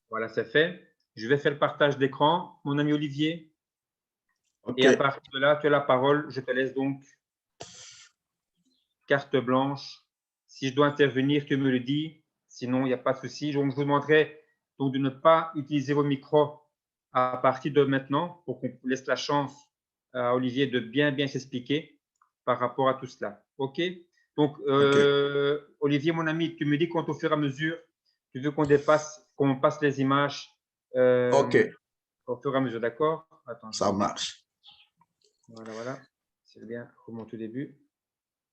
Voilà, c'est fait. Je vais faire le partage d'écran, mon ami Olivier. OK. Et à partir de là, tu as la parole. Je te laisse donc carte blanche. Si je dois intervenir, tu me le dis. Sinon, il n'y a pas de souci. Donc, je vous demanderai donc de ne pas utiliser vos micros à partir de maintenant pour qu'on laisse la chance à Olivier de bien s'expliquer par rapport à tout cela. OK? Donc, OK. Olivier, mon ami, tu me dis qu'au fur et à mesure, tu veux qu'on passe les images OK, au fur et à mesure, d'accord? Attends, ça marche. voilà. C'est bien, remonte au début.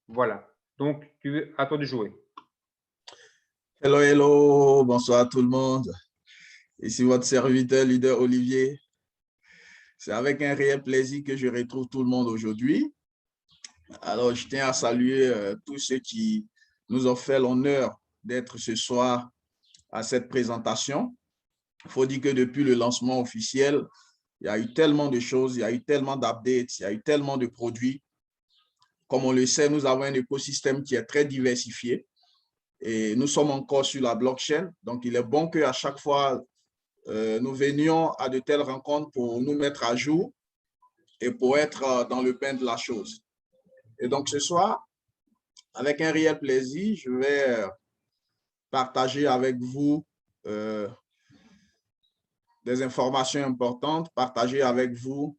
Voilà. Donc, à toi de jouer. Hello, hello, bonsoir à tout le monde. Ici votre serviteur, leader Olivier. C'est avec un réel plaisir que je retrouve tout le monde aujourd'hui. Alors, je tiens à saluer tous ceux qui nous ont fait l'honneur d'être ce soir à cette présentation. Il faut dire que depuis le lancement officiel, il y a eu tellement de choses, il y a eu tellement d'updates, il y a eu tellement de produits. Comme on le sait, nous avons un écosystème qui est très diversifié et nous sommes encore sur la blockchain. Donc, il est bon qu'à chaque fois, nous venions à de telles rencontres pour nous mettre à jour et pour être dans le bain de la chose. Et donc, ce soir, avec un réel plaisir, je vais partager avec vous des informations importantes, partager avec vous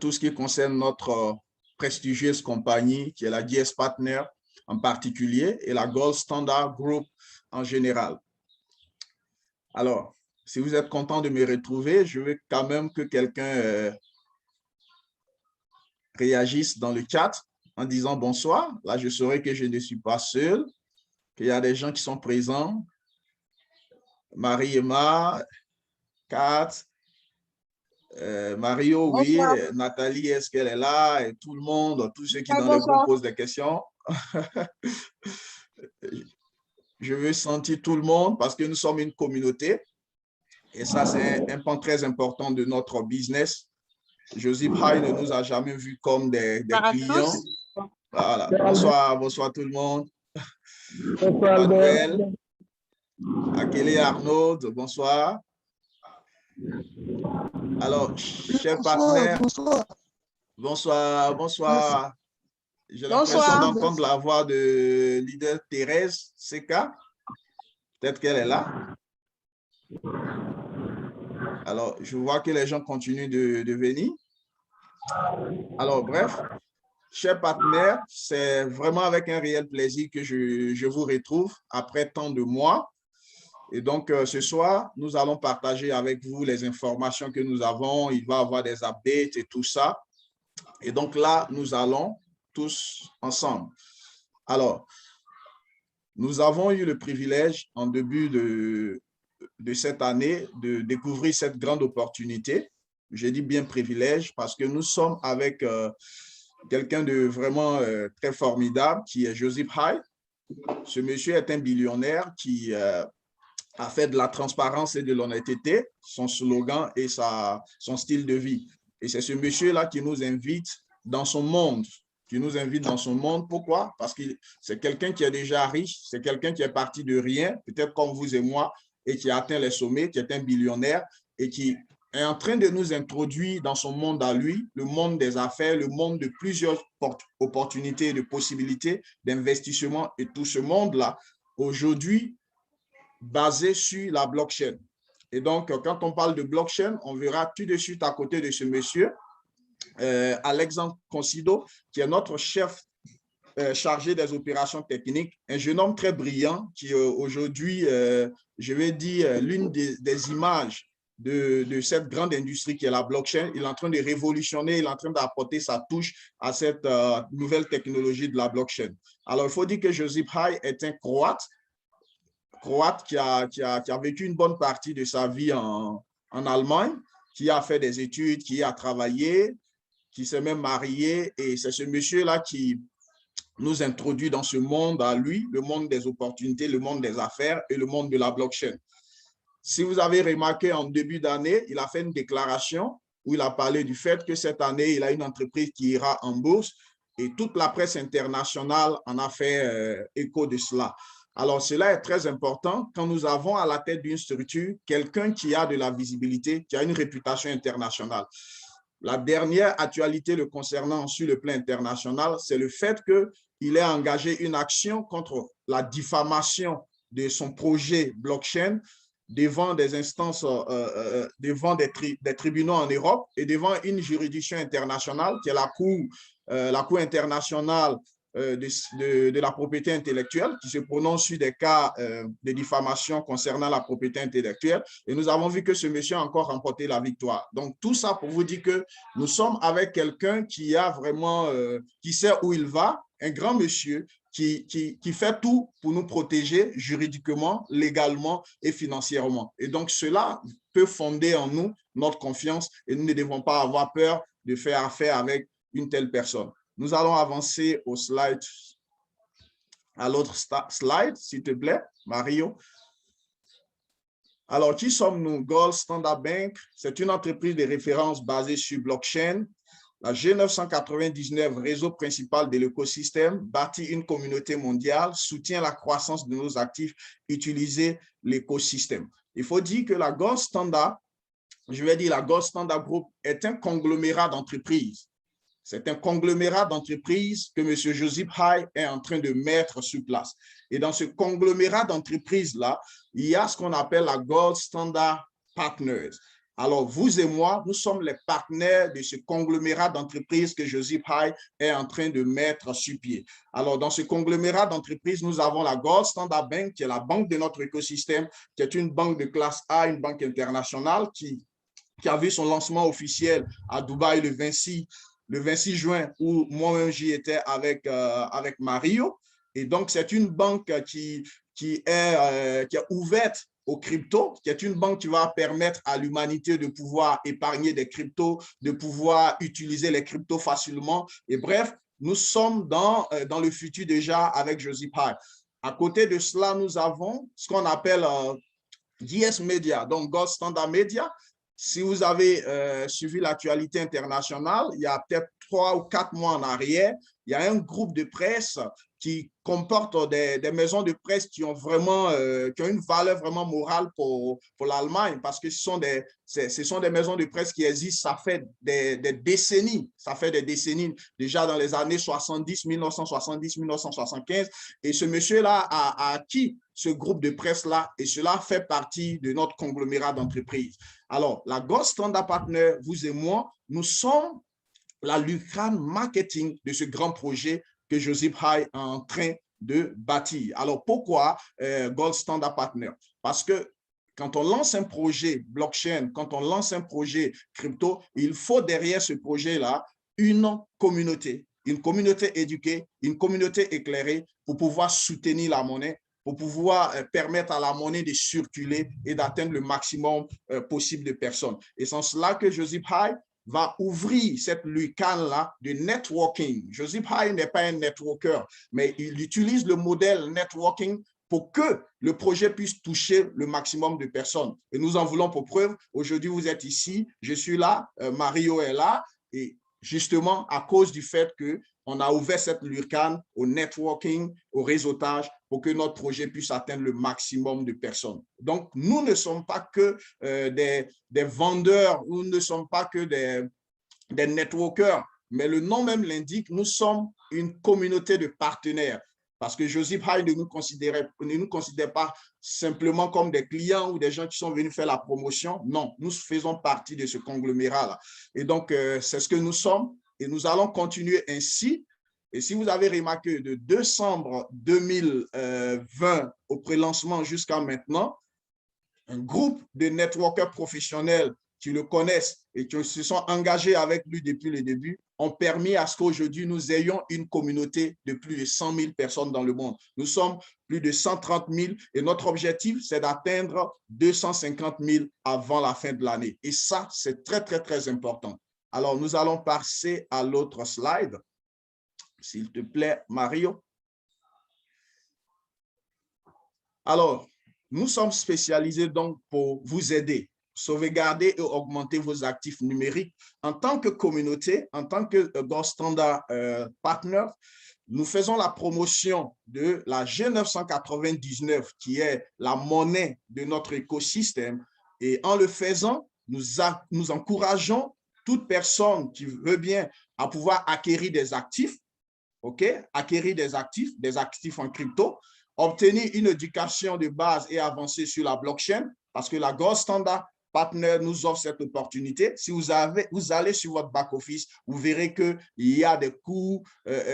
tout ce qui concerne notre prestigieuse compagnie qui est la DS Partner en particulier et la Gold Standard Group en général. Alors, si vous êtes content de me retrouver, je veux quand même que quelqu'un réagisse dans le chat en disant bonsoir. Là, je saurai que je ne suis pas seul, qu'il y a des gens qui sont présents. Marie-Emma, Kat, Mario, oui. Bonsoir. Nathalie, est-ce qu'elle est là? Et tout le monde, tous ceux qui dans le Bonsoir. groupe posent des questions. Je veux sentir tout le monde parce que nous sommes une communauté. Et ça, c'est un point très important de notre business. Joseph High ne nous a jamais vus comme des clients. Voilà. Bonsoir, bonsoir tout le monde. Bonsoir, Manuel, Akele Arnaud, bonsoir. Alors, chers partenaires, bonsoir. J'ai l'impression d'entendre la voix de leader Thérèse Seka. Peut-être qu'elle est là. Alors, je vois que les gens continuent de venir. Alors, bref, chers partenaires, c'est vraiment avec un réel plaisir que je vous retrouve après tant de mois. Et donc, ce soir, nous allons partager avec vous les informations que nous avons. Il va y avoir des updates et tout ça. Et donc là, nous allons tous ensemble. Alors, nous avons eu le privilège en début de cette année de découvrir cette grande opportunité. Je dis bien privilège parce que nous sommes avec quelqu'un de vraiment très formidable qui est Joseph High. Ce monsieur est un billionnaire qui a fait de la transparence et de l'honnêteté son slogan et son style de vie. Et c'est ce monsieur-là qui nous invite dans son monde. Pourquoi? Parce que c'est quelqu'un qui est déjà riche, c'est quelqu'un qui est parti de rien, peut-être comme vous et moi, et qui a atteint les sommets, qui est un billionnaire et qui est en train de nous introduire dans son monde à lui, le monde des affaires, le monde de plusieurs opportunités, de possibilités d'investissement et tout ce monde-là, aujourd'hui, basé sur la blockchain. Et donc, quand on parle de blockchain, on verra tout de suite à côté de ce monsieur, Alexandre Consido, qui est notre chef chargé des opérations techniques, un jeune homme très brillant qui aujourd'hui, je vais dire, l'une des images de cette grande industrie qui est la blockchain. Il est en train de révolutionner, il est en train d'apporter sa touche à cette nouvelle technologie de la blockchain. Alors, il faut dire que Joseph High est un Croate qui a vécu une bonne partie de sa vie en Allemagne, qui a fait des études, qui a travaillé, qui s'est même marié. Et c'est ce monsieur-là qui nous introduit dans ce monde à lui, le monde des opportunités, le monde des affaires et le monde de la blockchain. Si vous avez remarqué en début d'année, il a fait une déclaration où il a parlé du fait que cette année, il a une entreprise qui ira en bourse et toute la presse internationale en a fait écho de cela. Alors, cela est très important quand nous avons à la tête d'une structure quelqu'un qui a de la visibilité, qui a une réputation internationale. La dernière actualité le concernant sur le plan international, c'est le fait qu'il ait engagé une action contre la diffamation de son projet blockchain devant des instances, devant des tribunaux en Europe et devant une juridiction internationale qui est la Cour internationale de la propriété intellectuelle qui se prononce sur des cas de diffamation concernant la propriété intellectuelle. Et nous avons vu que ce monsieur a encore remporté la victoire. Donc, tout ça pour vous dire que nous sommes avec quelqu'un qui a vraiment, qui sait où il va, un grand monsieur qui fait tout pour nous protéger juridiquement, légalement et financièrement. Et donc, cela peut fonder en nous notre confiance et nous ne devons pas avoir peur de faire affaire avec une telle personne. Nous allons avancer au slide, à l'autre slide, s'il te plaît, Mario. Alors, qui sommes-nous? Gold Standard Bank, c'est une entreprise de référence basée sur blockchain. La G999, réseau principal de l'écosystème, bâtit une communauté mondiale, soutient la croissance de nos actifs, utiliser l'écosystème. Il faut dire que la Gold Standard, la Gold Standard Group est un conglomérat d'entreprises. C'est un conglomérat d'entreprises que M. Joseph Hay est en train de mettre sur place. Et dans ce conglomérat d'entreprises-là, il y a ce qu'on appelle la Gold Standard Partners. Alors, vous et moi, nous sommes les partenaires de ce conglomérat d'entreprises que Joseph Hay est en train de mettre sur pied. Alors, dans ce conglomérat d'entreprises, nous avons la Gold Standard Bank, qui est la banque de notre écosystème, qui est une banque de classe A, une banque internationale, qui a vu son lancement officiel à Dubaï le 26 juin, où moi-même j'y étais avec Mario. Et donc, c'est une banque qui est ouverte aux cryptos, qui est une banque qui va permettre à l'humanité de pouvoir épargner des cryptos, de pouvoir utiliser les cryptos facilement. Et bref, nous sommes dans le futur déjà avec Joseph Hay. À côté de cela, nous avons ce qu'on appelle GS Media, donc Gold Standard Media. Si vous avez suivi l'actualité internationale, il y a peut-être 3 ou 4 mois en arrière, il y a un groupe de presse qui comporte des maisons de presse qui ont vraiment qui ont une valeur vraiment morale pour l'Allemagne, parce que ce sont des maisons de presse qui existent, ça fait des décennies, déjà dans les années 70, 1970, 1975, et ce monsieur-là a acquis ce groupe de presse-là, et cela fait partie de notre conglomérat d'entreprises. Alors, la Gold Standard Partner, vous et moi, nous sommes la lucrane marketing de ce grand projet que Joseph Hay est en train de bâtir. Alors, pourquoi Gold Standard Partner? Parce que quand on lance un projet blockchain, quand on lance un projet crypto, il faut derrière ce projet-là une communauté éduquée, une communauté éclairée pour pouvoir soutenir la monnaie, pour pouvoir permettre à la monnaie de circuler et d'atteindre le maximum possible de personnes. Et c'est cela que Joseph Hay va ouvrir cette lucarne-là de networking. Joseph Hay n'est pas un networker, mais il utilise le modèle networking pour que le projet puisse toucher le maximum de personnes. Et nous en voulons pour preuve. Aujourd'hui, vous êtes ici, je suis là, Mario est là, et justement à cause du fait qu'on a ouvert cette lucarne au networking, au réseautage, pour que notre projet puisse atteindre le maximum de personnes. Donc, nous ne sommes pas que des vendeurs, nous ne sommes pas que des networkers, mais le nom même l'indique, nous sommes une communauté de partenaires. Parce que Joseph Hay ne nous considère pas simplement comme des clients ou des gens qui sont venus faire la promotion. Non, nous faisons partie de ce conglomérat-là. Et donc, c'est ce que nous sommes et nous allons continuer ainsi. Et si vous avez remarqué, de décembre 2020 au pré-lancement jusqu'à maintenant, un groupe de networkers professionnels qui le connaissent et qui se sont engagés avec lui depuis le début ont permis à ce qu'aujourd'hui, nous ayons une communauté de plus de 100 000 personnes dans le monde. Nous sommes plus de 130 000 et notre objectif, c'est d'atteindre 250 000 avant la fin de l'année. Et ça, c'est très, très, très important. Alors, nous allons passer à l'autre slide. S'il te plaît, Mario. Alors, nous sommes spécialisés donc pour vous aider, sauvegarder et augmenter vos actifs numériques en tant que communauté, en tant que Gold Standard Partner. nous faisons la promotion de la G999, qui est la monnaie de notre écosystème. Et en le faisant, nous encourageons toute personne qui veut bien à pouvoir acquérir des actifs, acquérir des actifs en crypto, obtenir une éducation de base et avancer sur la blockchain, parce que la Gold Standard Partner nous offre cette opportunité. Si vous allez sur votre back-office, vous verrez qu'il y a des cours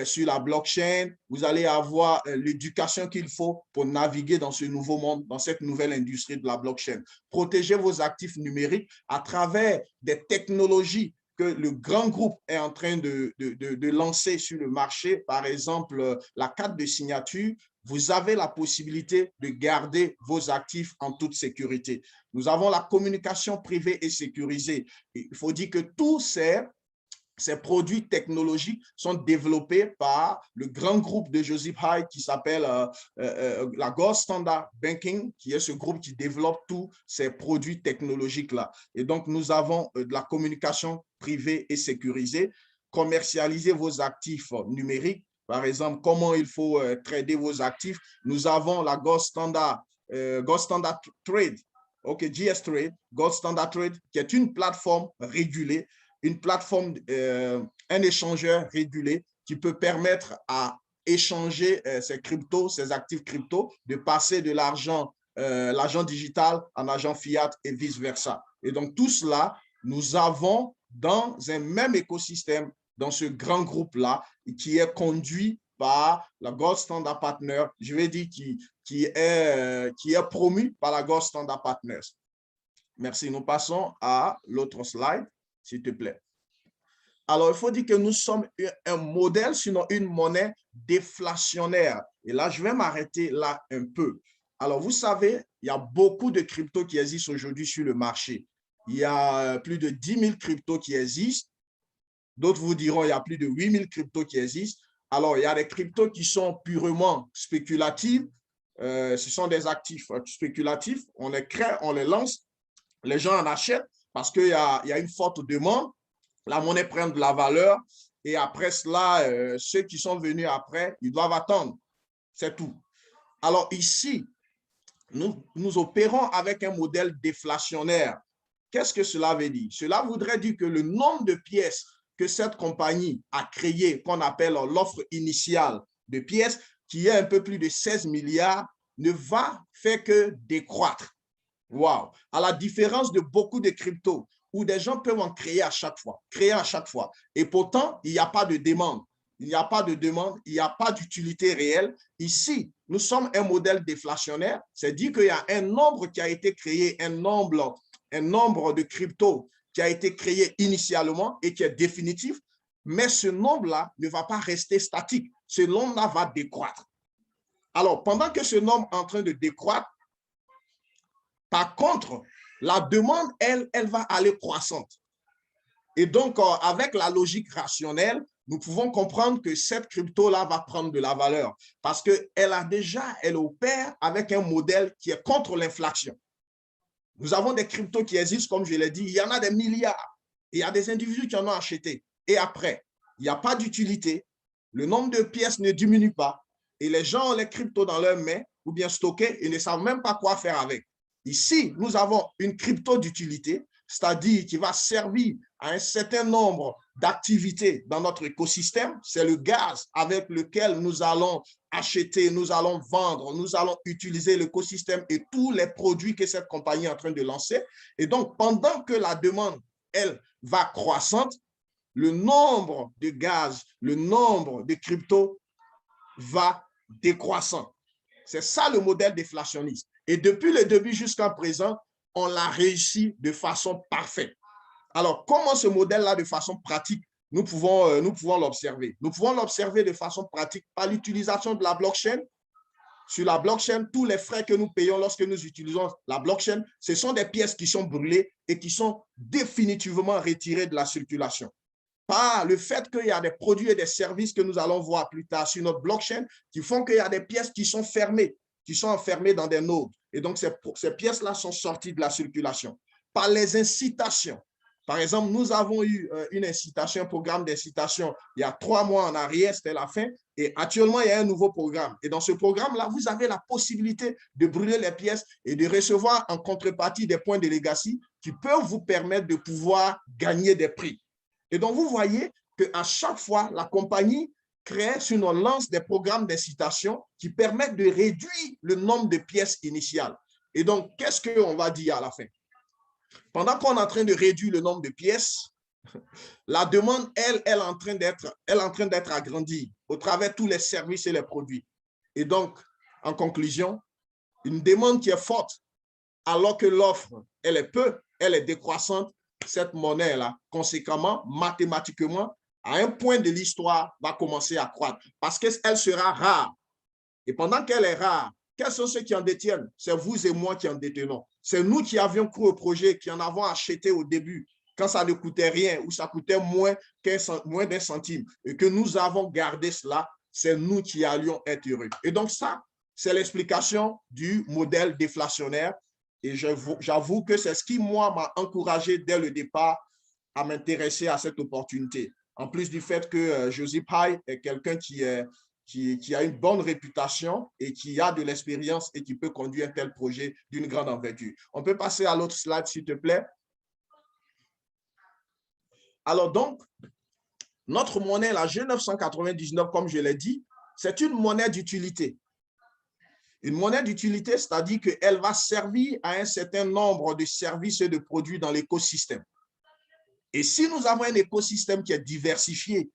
sur la blockchain. Vous allez avoir l'éducation qu'il faut pour naviguer dans ce nouveau monde, dans cette nouvelle industrie de la blockchain. Protégez vos actifs numériques à travers des technologies que le grand groupe est en train de lancer sur le marché. Par exemple, la carte de signature. Vous avez la possibilité de garder vos actifs en toute sécurité. Nous avons la communication privée et sécurisée. Il faut dire que tous ces produits technologiques sont développés par le grand groupe de Joseph Hyde qui s'appelle la Gold Standard Banking, qui est ce groupe qui développe tous ces produits technologiques-là. Et donc, nous avons de la communication privée et sécurisée. Commercialiser vos actifs numériques. Par exemple, comment il faut trader vos actifs. Nous avons la Gold Standard Trade, GS Trade, Gold Standard Trade, qui est une plateforme régulée, une plateforme, un échangeur régulé qui peut permettre à échanger ces actifs crypto, de passer de l'argent digital en argent fiat et vice-versa. Et donc, tout cela, nous avons dans un même écosystème, dans ce grand groupe-là, qui est conduit par la Gold Standard Partner, je vais dire qui est promu par la Gold Standard Partners. Merci. Nous passons à l'autre slide, s'il te plaît. Alors, il faut dire que nous sommes un modèle, sinon une monnaie déflationnaire. Et là, je vais m'arrêter là un peu. Alors, vous savez, il y a beaucoup de cryptos qui existent aujourd'hui sur le marché. Il y a plus de 10 000 cryptos qui existent. D'autres vous diront qu'il y a plus de 8 000 cryptos qui existent. Alors, il y a des cryptos qui sont purement spéculatifs. Ce sont des actifs spéculatifs. On les crée, on les lance. Les gens en achètent parce qu'il y a une forte demande. La monnaie prend de la valeur. Et après cela, ceux qui sont venus après, ils doivent attendre. C'est tout. Alors ici, nous opérons avec un modèle déflationnaire. Qu'est-ce que cela veut dire? Cela voudrait dire que le nombre de pièces que cette compagnie a créé, qu'on appelle l'offre initiale de pièces, qui est un peu plus de 16 milliards, ne va faire que décroître. Wow! À la différence de beaucoup de cryptos, où des gens peuvent en créer à chaque fois. Et pourtant, il n'y a pas de demande. Il n'y a pas de demande, il n'y a pas d'utilité réelle. Ici, nous sommes un modèle déflationnaire, c'est-à-dire qu'il y a un nombre qui a été créé, un nombre de cryptos qui a été créé initialement et qui est définitif, mais ce nombre-là ne va pas rester statique. Ce nombre-là va décroître. Alors, pendant que ce nombre est en train de décroître, par contre, la demande, elle va aller croissante. Et donc, avec la logique rationnelle, nous pouvons comprendre que cette crypto-là va prendre de la valeur parce qu'elle opère avec un modèle qui est contre l'inflation. Nous avons des cryptos qui existent, comme je l'ai dit, il y en a des milliards. Il y a des individus qui en ont acheté. Et après, il n'y a pas d'utilité, le nombre de pièces ne diminue pas et les gens ont les cryptos dans leurs mains ou bien stockés et ne savent même pas quoi faire avec. Ici, nous avons une crypto d'utilité, c'est-à-dire qui va servir à un certain nombre d'activités dans notre écosystème. C'est le gaz avec lequel nous allons acheter, nous allons vendre, nous allons utiliser l'écosystème et tous les produits que cette compagnie est en train de lancer. Et donc, pendant que la demande, elle, va croissante, le nombre de gaz, le nombre de cryptos va décroissant. C'est ça le modèle déflationniste. Et depuis le début jusqu'à présent, on l'a réussi de façon parfaite. Alors, comment ce modèle-là, de façon pratique, nous pouvons l'observer? Nous pouvons l'observer de façon pratique par l'utilisation de la blockchain. Sur la blockchain, tous les frais que nous payons lorsque nous utilisons la blockchain, ce sont des pièces qui sont brûlées et qui sont définitivement retirées de la circulation. Par le fait qu'il y a des produits et des services que nous allons voir plus tard sur notre blockchain qui font qu'il y a des pièces qui sont fermées, qui sont enfermées dans des nodes. Et donc, ces pièces-là sont sorties de la circulation. Par les incitations. Par exemple, nous avons eu une incitation, un programme d'incitation il y a 3 mois en arrière, c'était la fin, Et actuellement, il y a un nouveau programme. Et dans ce programme-là, vous avez la possibilité de brûler les pièces et de recevoir en contrepartie des points de legacy qui peuvent vous permettre de pouvoir gagner des prix. Et donc, vous voyez qu'à chaque fois, la compagnie crée sur nos lances des programmes d'incitation qui permettent de réduire le nombre de pièces initiales. Et donc, qu'est-ce qu'on va dire à la fin? Pendant qu'on est en train de réduire le nombre de pièces, la demande, elle est en train d'être agrandie au travers de tous les services et les produits. Et donc, en conclusion, une demande qui est forte, alors que l'offre, elle est peu, elle est décroissante, cette monnaie-là, conséquemment, mathématiquement, à un point de l'histoire, va commencer à croître parce qu'elle sera rare. Et pendant qu'elle est rare, quels sont ceux qui en détiennent? C'est vous et moi qui en détenons. C'est nous qui avions cru au projet, qui en avons acheté au début, quand ça ne coûtait rien ou ça coûtait moins d'un centime et que nous avons gardé cela, c'est nous qui allions être heureux. Et donc ça, c'est l'explication du modèle déflationnaire. Et j'avoue que c'est ce qui, moi, m'a encouragé dès le départ à m'intéresser à cette opportunité. En plus du fait que Josie Pye est quelqu'un qui a une bonne réputation et qui a de l'expérience et qui peut conduire un tel projet d'une grande envergure. On peut passer à l'autre slide, s'il te plaît. Alors donc, notre monnaie, la G999, comme je l'ai dit, c'est une monnaie d'utilité. Une monnaie d'utilité, c'est-à-dire qu'elle va servir à un certain nombre de services et de produits dans l'écosystème. Et si nous avons un écosystème qui est diversifié,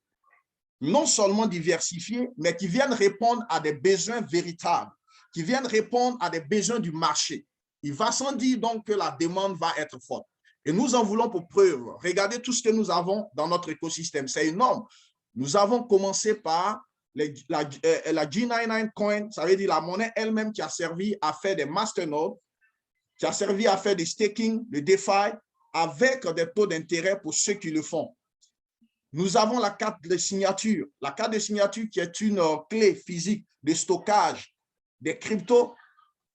non seulement diversifié, mais qui viennent répondre à des besoins véritables, qui viennent répondre à des besoins du marché, il va sans dire donc que la demande va être forte. Et nous en voulons pour preuve. Regardez tout ce que nous avons dans notre écosystème. C'est énorme. Nous avons commencé par la G99 Coin, ça veut dire la monnaie elle-même qui a servi à faire des masternodes, qui a servi à faire des staking, des DeFi, avec des taux d'intérêt pour ceux qui le font. Nous avons la carte de signature. La carte de signature qui est une clé physique de stockage des cryptos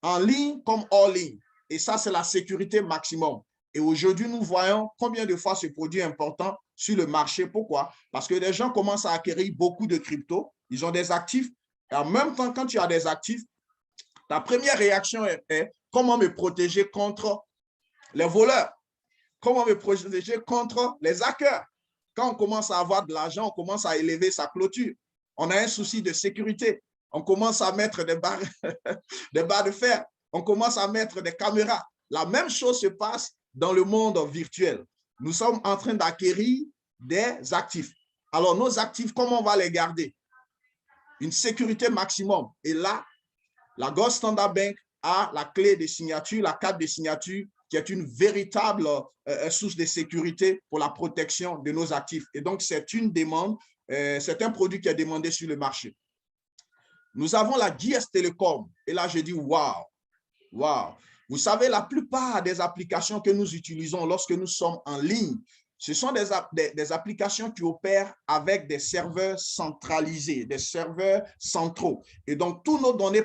en ligne comme hors ligne. Et ça, c'est la sécurité maximum. Et aujourd'hui, nous voyons combien de fois ce produit est important sur le marché. Pourquoi? Parce que les gens commencent à acquérir beaucoup de cryptos. Ils ont des actifs. Et en même temps, quand tu as des actifs, ta première réaction est comment me protéger contre les voleurs? Comment me protéger contre les hackers? Quand on commence à avoir de l'argent, on commence à élever sa clôture. On a un souci de sécurité. On commence à mettre des barres de fer. On commence à mettre des caméras. La même chose se passe dans le monde virtuel. Nous sommes en train d'acquérir des actifs. Alors, nos actifs, comment on va les garder? Une sécurité maximum. Et là, la Gold Standard Bank a la clé de signature, la carte de signature, qui est une véritable source de sécurité pour la protection de nos actifs. Et donc, c'est une demande, c'est un produit qui est demandé sur le marché. Nous avons la JS Telecom. Et là, je dis, waouh, waouh. Vous savez, la plupart des applications que nous utilisons lorsque nous sommes en ligne, ce sont des applications qui opèrent avec des serveurs centralisés, des serveurs centraux. Et donc, tous nos données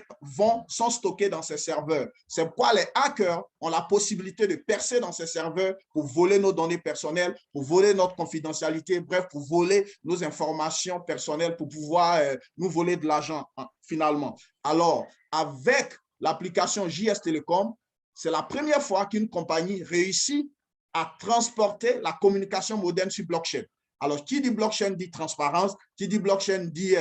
sont stockées dans ces serveurs. C'est pourquoi les hackers ont la possibilité de percer dans ces serveurs pour voler nos données personnelles, pour voler notre confidentialité, bref, pour voler nos informations personnelles, pour pouvoir nous voler de l'argent finalement. Alors, avec l'application JS Telecom, c'est la première fois qu'une compagnie réussit à transporter la communication moderne sur blockchain. Alors, qui dit blockchain dit transparence, qui dit blockchain dit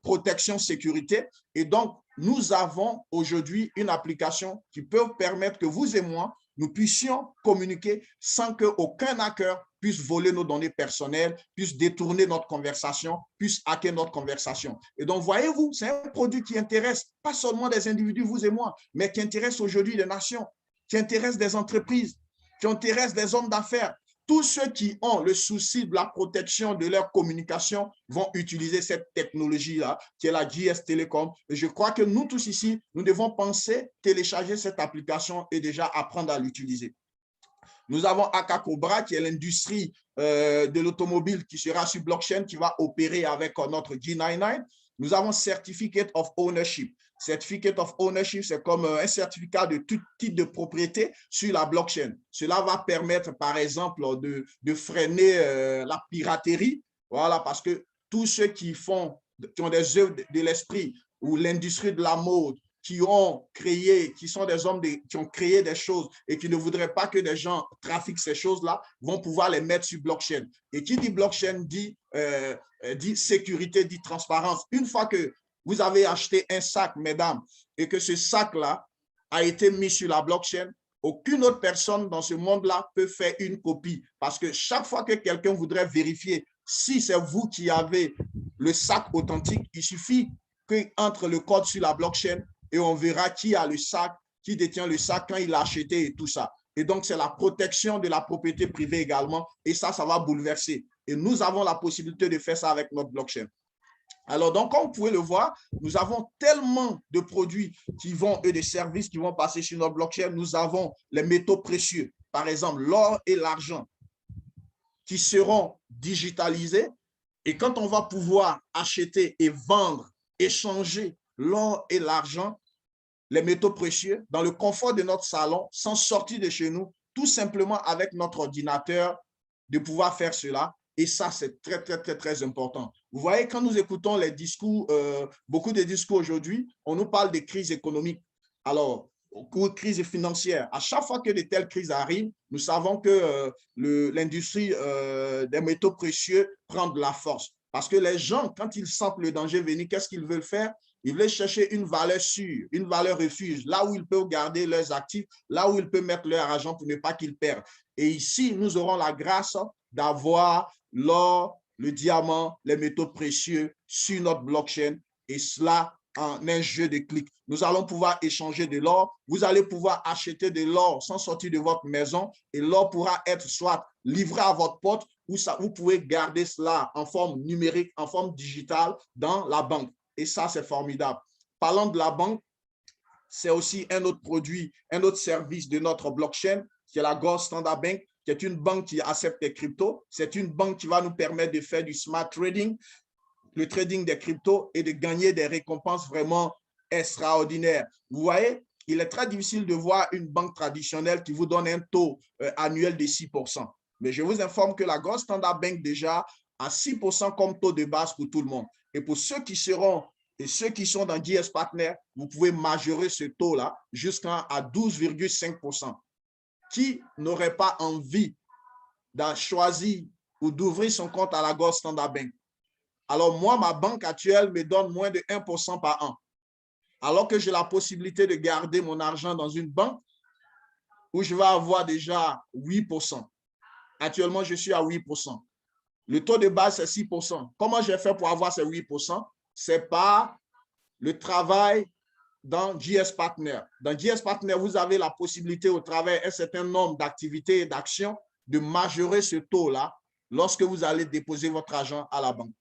protection, sécurité. Et donc, nous avons aujourd'hui une application qui peut permettre que vous et moi, nous puissions communiquer sans qu'aucun hacker puisse voler nos données personnelles, puisse détourner notre conversation, puisse hacker notre conversation. Et donc, voyez-vous, c'est un produit qui intéresse pas seulement des individus, vous et moi, mais qui intéresse aujourd'hui les nations, qui intéresse des entreprises, qui intéresse des hommes d'affaires. Tous ceux qui ont le souci de la protection de leur communication vont utiliser cette technologie-là, qui est la JS Telecom. Et je crois que nous tous ici, nous devons penser télécharger cette application et déjà apprendre à l'utiliser. Nous avons Aka Cobra, qui est l'industrie de l'automobile qui sera sur blockchain, qui va opérer avec notre G99. Nous avons Certificate of Ownership. Certificate of Ownership, c'est comme un certificat de tout type de propriété sur la blockchain. Cela va permettre, par exemple, de freiner la piraterie. Voilà, parce que tous ceux qui font des œuvres de l'esprit ou l'industrie de la mode, qui sont des hommes qui ont créé des choses et qui ne voudraient pas que des gens trafiquent ces choses-là, vont pouvoir les mettre sur blockchain. Et qui dit blockchain dit sécurité, dit transparence. Une fois que vous avez acheté un sac, mesdames, et que ce sac-là a été mis sur la blockchain, aucune autre personne dans ce monde-là peut faire une copie. Parce que chaque fois que quelqu'un voudrait vérifier si c'est vous qui avez le sac authentique, il suffit qu'entre le code sur la blockchain et on verra qui a le sac, qui détient le sac, quand il l'a acheté et tout ça. Et donc, c'est la protection de la propriété privée également. Et ça va bouleverser. Et nous avons la possibilité de faire ça avec notre blockchain. Alors, donc, comme vous pouvez le voir, nous avons tellement de produits et des services qui vont passer sur notre blockchain. Nous avons les métaux précieux, par exemple, l'or et l'argent, qui seront digitalisés. Et quand on va pouvoir acheter et vendre, échanger l'or et l'argent, les métaux précieux, dans le confort de notre salon, sans sortir de chez nous, tout simplement avec notre ordinateur, de pouvoir faire cela. Et ça, c'est très, très, très, très important. Vous voyez, quand nous écoutons les discours, beaucoup de discours aujourd'hui, on nous parle des crises économiques. Alors, crise financière. À chaque fois que de telles crises arrivent, nous savons que l'industrie des métaux précieux prend de la force. Parce que les gens, quand ils sentent le danger venir, qu'est-ce qu'ils veulent faire? Ils veulent chercher une valeur sûre, une valeur refuge, là où ils peuvent garder leurs actifs, là où ils peuvent mettre leur argent pour ne pas qu'ils perdent. Et ici, nous aurons la grâce d'avoir l'or, le diamant, les métaux précieux sur notre blockchain, et cela en un jeu de clics. Nous allons pouvoir échanger de l'or. Vous allez pouvoir acheter de l'or sans sortir de votre maison, et l'or pourra être soit livré à votre porte, ou vous pouvez garder cela en forme numérique, en forme digitale dans la banque. Et ça, c'est formidable. Parlant de la banque, c'est aussi un autre produit, un autre service de notre blockchain, qui est la Gold Standard Bank, qui est une banque qui accepte les cryptos. C'est une banque qui va nous permettre de faire du smart trading, le trading des cryptos, et de gagner des récompenses vraiment extraordinaires. Vous voyez, il est très difficile de voir une banque traditionnelle qui vous donne un taux annuel de 6%. Mais je vous informe que la Gold Standard Bank déjà a 6% comme taux de base pour tout le monde. Et pour ceux qui seront et ceux qui sont dans JS Partner, vous pouvez majorer ce taux-là jusqu'à 12,5%. Qui n'aurait pas envie de choisir ou d'ouvrir son compte à la Gold Standard Bank? Alors moi, ma banque actuelle me donne moins de 1% par an. Alors que j'ai la possibilité de garder mon argent dans une banque où je vais avoir déjà 8%. Actuellement, je suis à 8%. Le taux de base, c'est 6%. Comment j'ai fait pour avoir ces 8%? C'est par le travail dans JS Partner. Dans JS Partner, vous avez la possibilité, au travers d'un certain nombre d'activités et d'actions, de majorer ce taux-là lorsque vous allez déposer votre argent à la banque.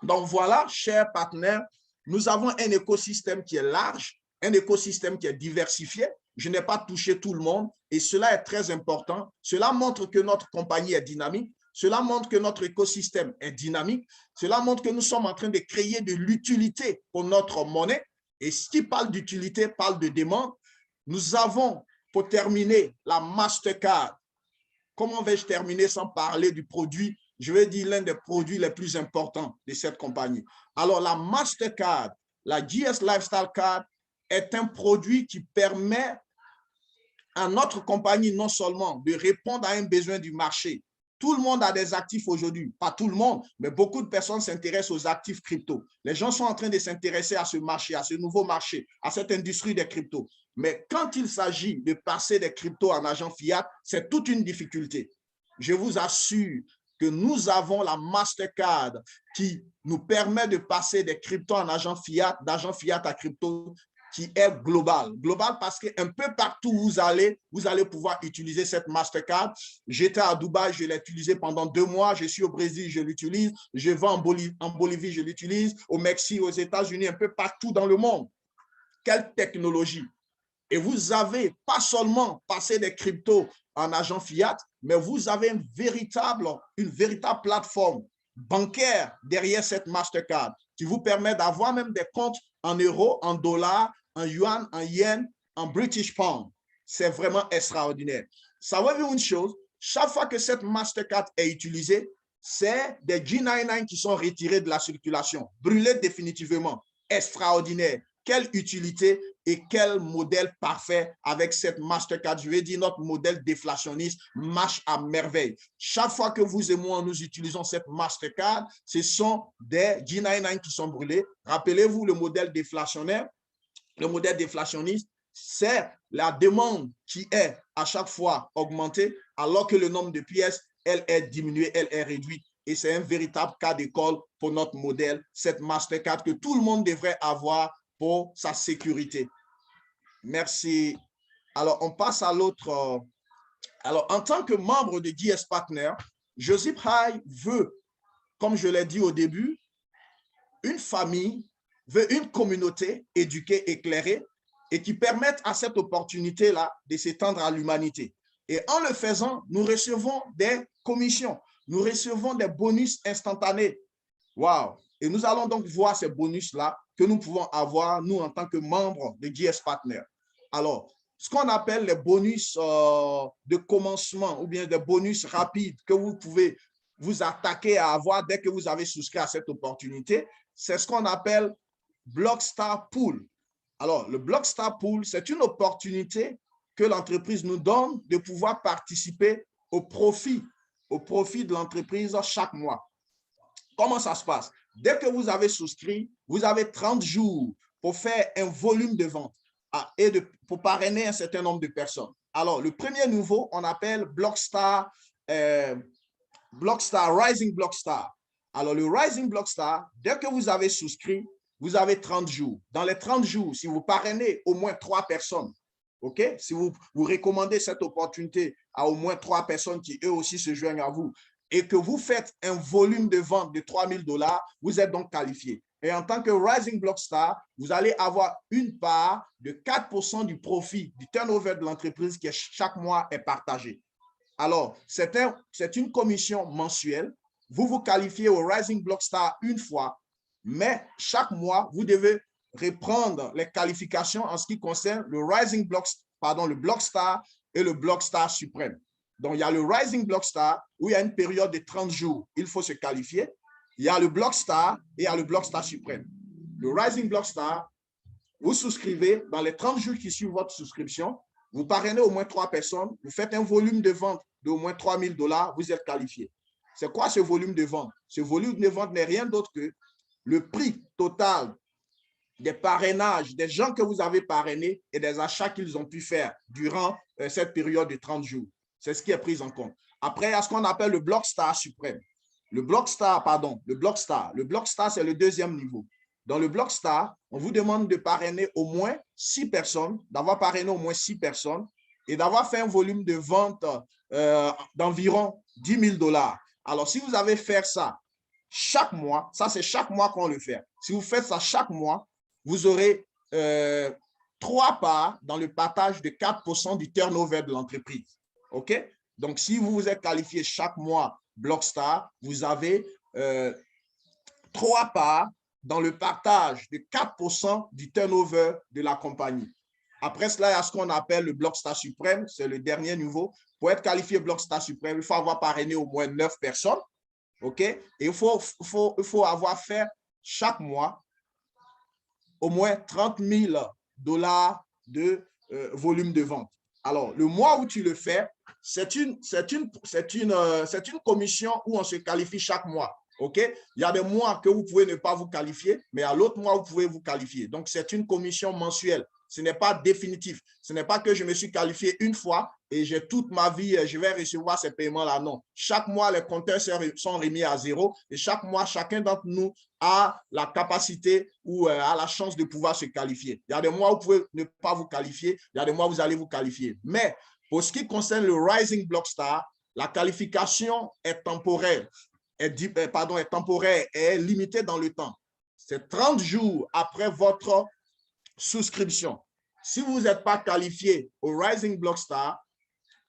Donc voilà, chers partenaires, nous avons un écosystème qui est large, un écosystème qui est diversifié. Je n'ai pas touché tout le monde et cela est très important. Cela montre que notre compagnie est dynamique. Cela montre que notre écosystème est dynamique. Cela montre que nous sommes en train de créer de l'utilité pour notre monnaie. Et ce qui parle d'utilité parle de demande. Nous avons, pour terminer, la Mastercard. Comment vais-je terminer sans parler du produit? Je vais dire l'un des produits les plus importants de cette compagnie. Alors, la Mastercard, la JS Lifestyle Card, est un produit qui permet à notre compagnie non seulement de répondre à un besoin du marché. Tout le monde a des actifs aujourd'hui. Pas tout le monde, mais beaucoup de personnes s'intéressent aux actifs crypto. Les gens sont en train de s'intéresser à ce marché, à ce nouveau marché, à cette industrie des cryptos. Mais quand il s'agit de passer des cryptos en argent fiat, c'est toute une difficulté. Je vous assure que nous avons la Mastercard qui nous permet de passer des cryptos en argent fiat, d'argent fiat à crypto, qui est global. Global parce qu'un peu partout où vous allez pouvoir utiliser cette Mastercard. J'étais à Dubaï, je l'ai utilisé pendant 2 mois. Je suis au Brésil, je l'utilise. Je vais en Bolivie, je l'utilise. Au Mexique, aux États-Unis, un peu partout dans le monde. Quelle technologie! Et vous avez pas seulement passé des cryptos en argent fiat, mais vous avez une véritable plateforme bancaire derrière cette Mastercard qui vous permet d'avoir même des comptes en euros, en dollars, en yuan, en yen, en British pound. C'est vraiment extraordinaire. Savez-vous une chose? Chaque fois que cette Mastercard est utilisée, c'est des G99 qui sont retirés de la circulation, brûlés définitivement. Extraordinaire. Quelle utilité et quel modèle parfait avec cette Mastercard. Je vais dire, notre modèle déflationniste marche à merveille. Chaque fois que vous et moi, nous utilisons cette Mastercard, ce sont des G99 qui sont brûlés. Rappelez-vous le modèle déflationnaire. Le modèle déflationniste, c'est la demande qui est à chaque fois augmentée, alors que le nombre de pièces, elle est diminuée, elle est réduite. Et c'est un véritable cas d'école pour notre modèle, cette Mastercard que tout le monde devrait avoir pour sa sécurité. Merci. Alors, on passe à l'autre. Alors, en tant que membre de GS Partner, Joseph High veut, comme je l'ai dit au début, une famille, veut une communauté éduquée, éclairée, et qui permette à cette opportunité-là de s'étendre à l'humanité. Et en le faisant, nous recevons des commissions, nous recevons des bonus instantanés. Wow! Et nous allons donc voir ces bonus-là que nous pouvons avoir, nous, en tant que membres de GS Partner. Alors, ce qu'on appelle les bonus de commencement ou bien des bonus rapides que vous pouvez vous attaquer à avoir dès que vous avez souscrit à cette opportunité, c'est ce qu'on appelle Blockstar Pool. Alors, le Blockstar Pool, c'est une opportunité que l'entreprise nous donne de pouvoir participer au profit de l'entreprise chaque mois. Comment ça se passe? Dès que vous avez souscrit, vous avez 30 jours pour faire un volume de vente et pour parrainer un certain nombre de personnes. Alors, le premier niveau, on appelle Blockstar, Rising Blockstar. Alors, le Rising Blockstar, dès que vous avez souscrit, vous avez 30 jours. Dans les 30 jours, si vous parrainez au moins 3 personnes, OK? Si vous recommandez cette opportunité à au moins 3 personnes qui, eux aussi, se joignent à vous, et que vous faites un volume de vente de $3,000, vous êtes donc qualifié. Et en tant que Rising Blockstar, vous allez avoir une part de 4% du profit, du turnover de l'entreprise qui chaque mois est partagé. Alors, c'est une commission mensuelle. Vous vous qualifiez au Rising Blockstar une fois, mais chaque mois, vous devez reprendre les qualifications en ce qui concerne le Rising le Blockstar et le Blockstar Suprême. Donc, il y a le Rising Blockstar où il y a une période de 30 jours. Il faut se qualifier. Il y a le Blockstar et il y a le Blockstar Suprême. Le Rising Blockstar, vous souscrivez dans les 30 jours qui suivent votre souscription. Vous parrainez au moins 3 personnes. Vous faites un volume de vente d'au moins $3,000. Vous êtes qualifié. C'est quoi ce volume de vente? Ce volume de vente n'est rien d'autre que le prix total des parrainages, des gens que vous avez parrainés et des achats qu'ils ont pu faire durant cette période de 30 jours. C'est ce qui est pris en compte. Après, il y a ce qu'on appelle le Blockstar Suprême. Le Blockstar, c'est le deuxième niveau. Dans le Blockstar, on vous demande de parrainer au moins 6 personnes, d'avoir parrainé au moins 6 personnes et d'avoir fait un volume de vente d'environ $10,000. Alors, si vous avez fait ça chaque mois, ça c'est chaque mois qu'on le fait. Si vous faites ça chaque mois, vous aurez 3 parts dans le partage de 4% du turnover de l'entreprise. OK? Donc, si vous vous êtes qualifié chaque mois Blockstar, vous avez 3 parts dans le partage de 4% du turnover de la compagnie. Après cela, il y a ce qu'on appelle le Blockstar Suprême, c'est le dernier niveau. Pour être qualifié Blockstar Suprême, il faut avoir parrainé au moins 9 personnes. OK? Et il faut avoir fait chaque mois au moins $30,000 de volume de vente. Alors, le mois où tu le fais, c'est une commission où on se qualifie chaque mois. OK? Il y a des mois que vous pouvez ne pas vous qualifier, mais à l'autre mois, vous pouvez vous qualifier. Donc, c'est une commission mensuelle. Ce n'est pas définitif. Ce n'est pas que je me suis qualifié une fois et j'ai toute ma vie, je vais recevoir ces paiements-là. Non. Chaque mois, les compteurs sont remis à 0 et chaque mois, chacun d'entre nous a la capacité ou a la chance de pouvoir se qualifier. Il y a des mois où vous pouvez ne pas vous qualifier. Il y a des mois où vous allez vous qualifier. Mais pour ce qui concerne le Rising Blockstar, la qualification est temporaire. Est limitée dans le temps. C'est 30 jours après votre souscription. Si vous n'êtes pas qualifié au Rising Blockstar,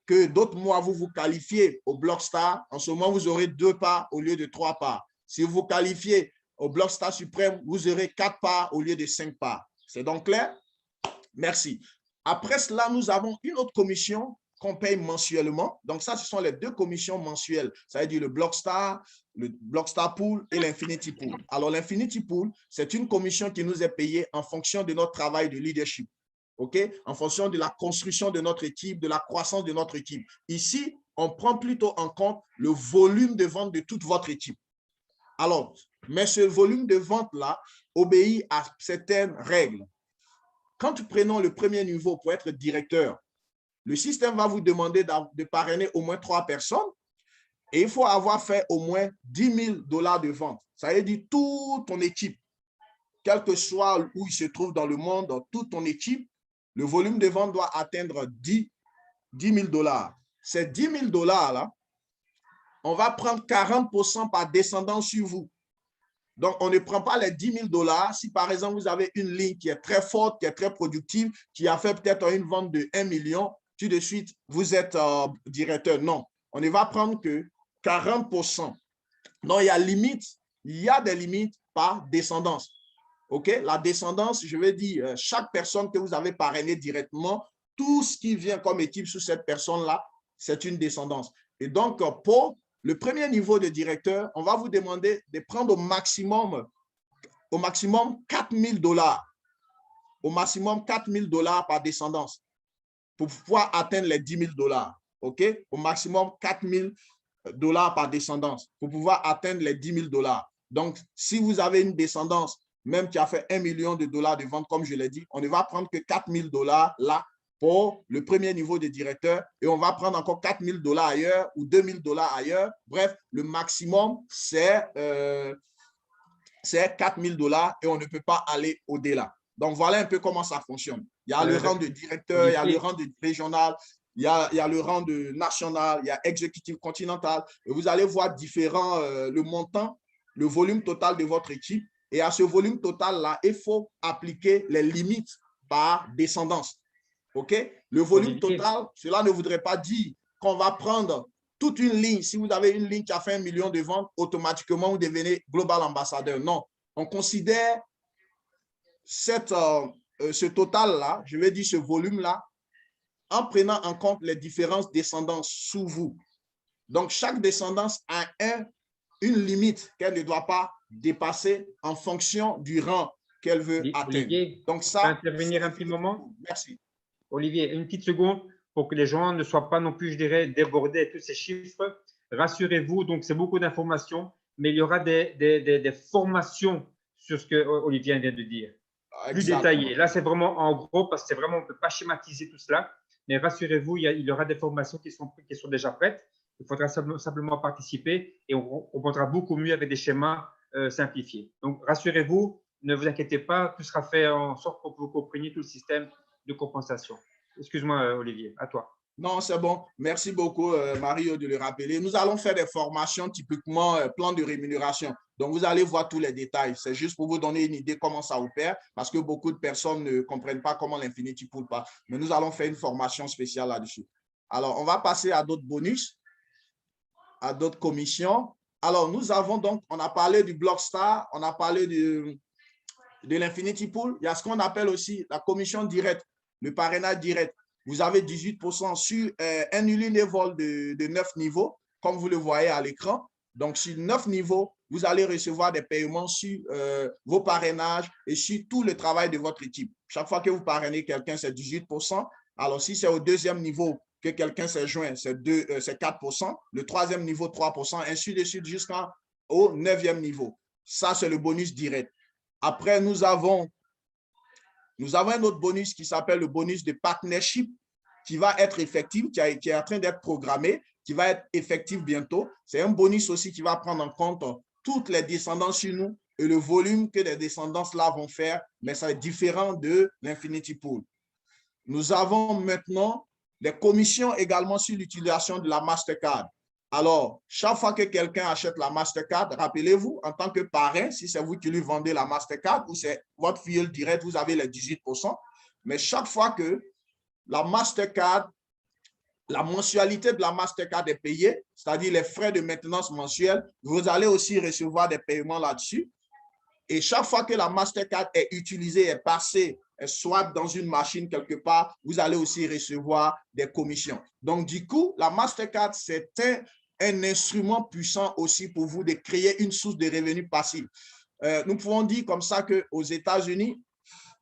que d'autres mois vous vous qualifiez au Blockstar, en ce moment vous aurez 2 parts au lieu de 3 parts. Si vous vous qualifiez au Blockstar Suprême, vous aurez 4 parts au lieu de 5 parts. C'est donc clair? Merci. Après cela, nous avons une autre commission qu'on paye mensuellement. Donc, ça, ce sont les 2 commissions mensuelles. Ça veut dire le Blockstar Pool et l'Infinity Pool. Alors, l'Infinity Pool, c'est une commission qui nous est payée en fonction de notre travail de leadership. OK? En fonction de la construction de notre équipe, de la croissance de notre équipe. Ici, on prend plutôt en compte le volume de vente de toute votre équipe. Alors, mais ce volume de vente-là obéit à certaines règles. Quand nous prenons le premier niveau pour être directeur, le système va vous demander de parrainer au moins 3 personnes et il faut avoir fait au moins 10 000 $ de vente. Ça veut dire toute ton équipe, quel que soit où il se trouve dans le monde, dans toute ton équipe, le volume de vente doit atteindre 10 000 $. Ces 10 000 $ là, on va prendre 40% par descendant sur vous. Donc, on ne prend pas les 10 000 $ si, par exemple, vous avez une ligne qui est très forte, qui est très productive, qui a fait peut-être une vente de 1 million, tout de suite, vous êtes directeur. Non, on ne va prendre que 40%. Donc, il y a des limites par descendance. OK? La descendance, je veux dire, chaque personne que vous avez parrainée directement, tout ce qui vient comme équipe sous cette personne-là, c'est une descendance. Et donc, pour le premier niveau de directeur, on va vous demander de prendre au maximum 4 000 $. Au maximum 4 000 $ par descendance pour pouvoir atteindre les 10 000 $. OK? Au maximum 4 000 $ par descendance pour pouvoir atteindre les 10 000 $. Donc, si vous avez une descendance, même qui a fait 1 million de dollars de vente, comme je l'ai dit, on ne va prendre que 4 000 $ là pour le premier niveau de directeur et on va prendre encore 4 000 $ ailleurs ou 2 000 $ ailleurs. Bref, le maximum, c'est 4 000 $ et on ne peut pas aller au-delà. Donc, voilà un peu comment ça fonctionne. Il y a le rang de directeur, il y a le rang de régional, il y a le rang de national, il y a exécutif continental. Et vous allez voir différents, le montant, le volume total de votre équipe. Et à ce volume total-là, il faut appliquer les limites par descendance. OK? Le volume total, cela ne voudrait pas dire qu'on va prendre toute une ligne. Si vous avez une ligne qui a fait 1 million de ventes, automatiquement, vous devenez global ambassadeur. Non. On considère ce total-là, je vais dire ce volume-là, en prenant en compte les différentes descendances sous vous. Donc, chaque descendance a une limite qu'elle ne doit pas dépasser en fonction du rang qu'elle veut atteindre. Olivier, donc ça, intervenir un petit moment? Merci. Olivier, une petite seconde pour que les gens ne soient pas non plus, je dirais, débordés de tous ces chiffres. Rassurez-vous, donc c'est beaucoup d'informations, mais il y aura des formations sur ce que Olivier vient de dire. Plus détaillées. Là, c'est vraiment en gros, parce que c'est vraiment, on ne peut pas schématiser tout cela, mais rassurez-vous, il y aura des formations qui sont déjà prêtes. Il faudra simplement participer et on comprendra beaucoup mieux avec des schémas simplifiés. Donc, rassurez-vous, ne vous inquiétez pas, tout sera fait en sorte pour que vous compreniez tout le système de compensation. Excuse-moi, Olivier, à toi. Non, c'est bon. Merci beaucoup, Mario, de le rappeler. Nous allons faire des formations typiquement plan de rémunération. Donc, vous allez voir tous les détails. C'est juste pour vous donner une idée comment ça opère parce que beaucoup de personnes ne comprennent pas comment l'Infinity Pool passe. Mais nous allons faire une formation spéciale là-dessus. Alors, on va passer à d'autres bonus, à d'autres commissions. Alors, nous avons donc, on a parlé du Blockstar, on a parlé de l'Infinity Pool. Il y a ce qu'on appelle aussi la commission directe, le parrainage direct. Vous avez 18% sur un unilevel de 9 niveaux, comme vous le voyez à l'écran. Donc, sur 9 niveaux, vous allez recevoir des paiements sur vos parrainages et sur tout le travail de votre équipe. Chaque fois que vous parrainez quelqu'un, c'est 18%. Alors, si c'est au deuxième niveau que quelqu'un s'est joint, c'est 4%. Le troisième niveau, 3%, ainsi de suite jusqu'au 9e niveau. Ça, c'est le bonus direct. Après, nous avons un autre bonus qui s'appelle le bonus de partnership qui va être effectif, qui est en train d'être programmé, qui va être effectif bientôt. C'est un bonus aussi qui va prendre en compte toutes les descendances chez nous et le volume que les descendances-là vont faire, mais ça est différent de l'Infinity Pool. Nous avons maintenant des commissions également sur l'utilisation de la Mastercard. Alors, chaque fois que quelqu'un achète la Mastercard, rappelez-vous, en tant que parrain, si c'est vous qui lui vendez la Mastercard ou c'est votre filleul direct, vous avez les 18%. Mais chaque fois que la Mastercard, la mensualité de la Mastercard est payée, c'est-à-dire les frais de maintenance mensuels, vous allez aussi recevoir des paiements là-dessus. Et chaque fois que la Mastercard est utilisée, est passée swap dans une machine quelque part, vous allez aussi recevoir des commissions. Donc, du coup, la Mastercard, c'est un instrument puissant aussi pour vous de créer une source de revenus passifs. Nous pouvons dire comme ça qu'aux États-Unis,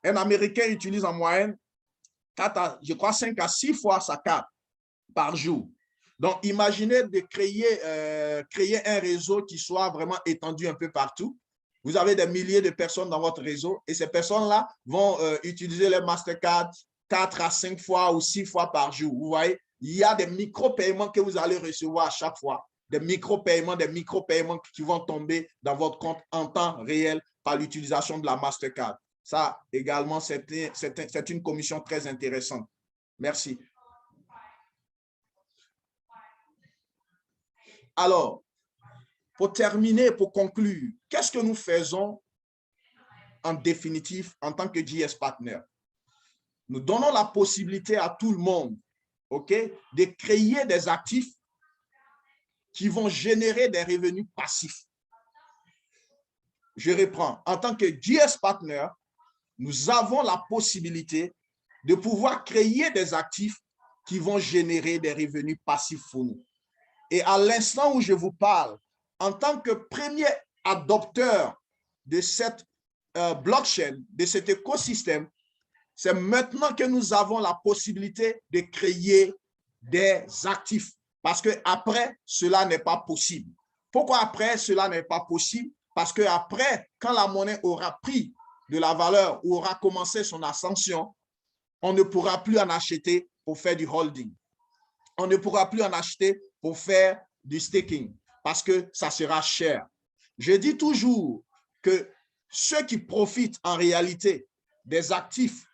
un Américain utilise en moyenne 5 à 6 fois sa carte par jour. Donc, imaginez de créer un réseau qui soit vraiment étendu un peu partout. Vous avez des milliers de personnes dans votre réseau et ces personnes-là vont utiliser les Mastercard 4 à 5 fois ou 6 fois par jour. Vous voyez, il y a des micro-paiements que vous allez recevoir à chaque fois. Des micro-paiements qui vont tomber dans votre compte en temps réel par l'utilisation de la Mastercard. Ça, également, c'est une commission très intéressante. Merci. Alors, pour terminer, pour conclure, qu'est-ce que nous faisons en définitive en tant que JS Partner? Nous donnons la possibilité à tout le monde, de créer des actifs qui vont générer des revenus passifs. Je reprends. En tant que JS Partner, nous avons la possibilité de pouvoir créer des actifs qui vont générer des revenus passifs pour nous. Et à l'instant où je vous parle, en tant que premier adopteur de cette blockchain, de cet écosystème, c'est maintenant que nous avons la possibilité de créer des actifs. Parce que après, cela n'est pas possible. Pourquoi après, cela n'est pas possible? Parce que après, quand la monnaie aura pris de la valeur ou aura commencé son ascension, on ne pourra plus en acheter pour faire du holding. On ne pourra plus en acheter pour faire du staking parce que ça sera cher. Je dis toujours que ceux qui profitent en réalité des actifs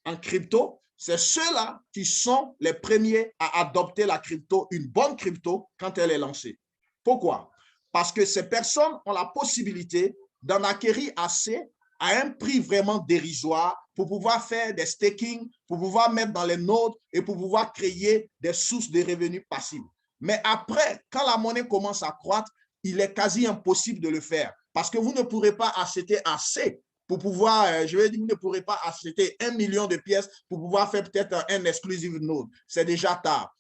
en crypto, c'est ceux-là qui sont les premiers à adopter la crypto, une bonne crypto, quand elle est lancée. Pourquoi? Parce que ces personnes ont la possibilité d'en acquérir assez à un prix vraiment dérisoire pour pouvoir faire des staking, pour pouvoir mettre dans les nodes et pour pouvoir créer des sources de revenus passifs. Mais après, quand la monnaie commence à croître, il est quasi impossible de le faire parce que vous ne pourrez pas acheter assez pour pouvoir, je vais dire, vous ne pourrez pas acheter 1 million de pièces pour pouvoir faire peut-être un exclusive node. C'est déjà tard.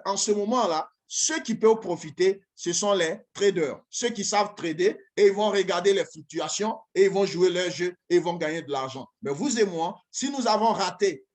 En ce moment-là, ceux qui peuvent profiter, ce sont les traders, ceux qui savent trader et ils vont regarder les fluctuations et ils vont jouer leur jeu et ils vont gagner de l'argent. Mais vous et moi, si nous avons raté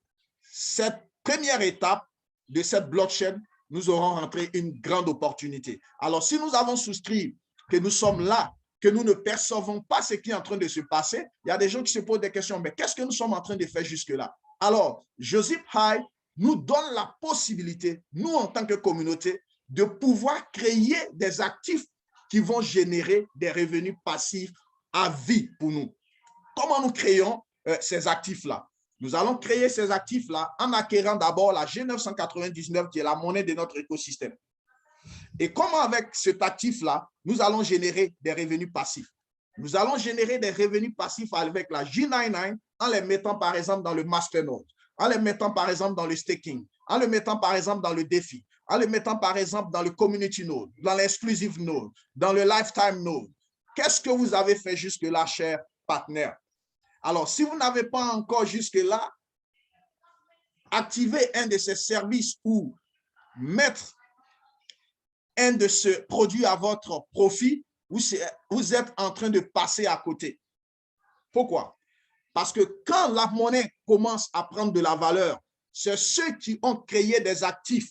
cette première étape de cette blockchain, nous aurons rentré une grande opportunité. Alors, si nous avons souscrit que nous sommes là, que nous ne percevons pas ce qui est en train de se passer, il y a des gens qui se posent des questions, mais qu'est-ce que nous sommes en train de faire jusque-là? Alors, Joseph High nous donne la possibilité, nous en tant que communauté, de pouvoir créer des actifs qui vont générer des revenus passifs à vie pour nous. Comment nous créons ces actifs-là? Nous allons créer ces actifs-là en acquérant d'abord la G999 qui est la monnaie de notre écosystème. Et comment avec cet actif-là, nous allons générer des revenus passifs? Nous allons générer des revenus passifs avec la G99 en les mettant par exemple dans le masternode, en les mettant par exemple dans le staking, en les mettant par exemple dans le défi, en les mettant par exemple dans le community node, dans l'exclusive node, dans le lifetime node. Qu'est-ce que vous avez fait jusque-là, chers partenaires? Alors, si vous n'avez pas encore jusque-là, activez un de ces services ou mettre un de ces produits à votre profit, vous êtes en train de passer à côté. Pourquoi? Parce que quand la monnaie commence à prendre de la valeur, c'est ceux qui ont créé des actifs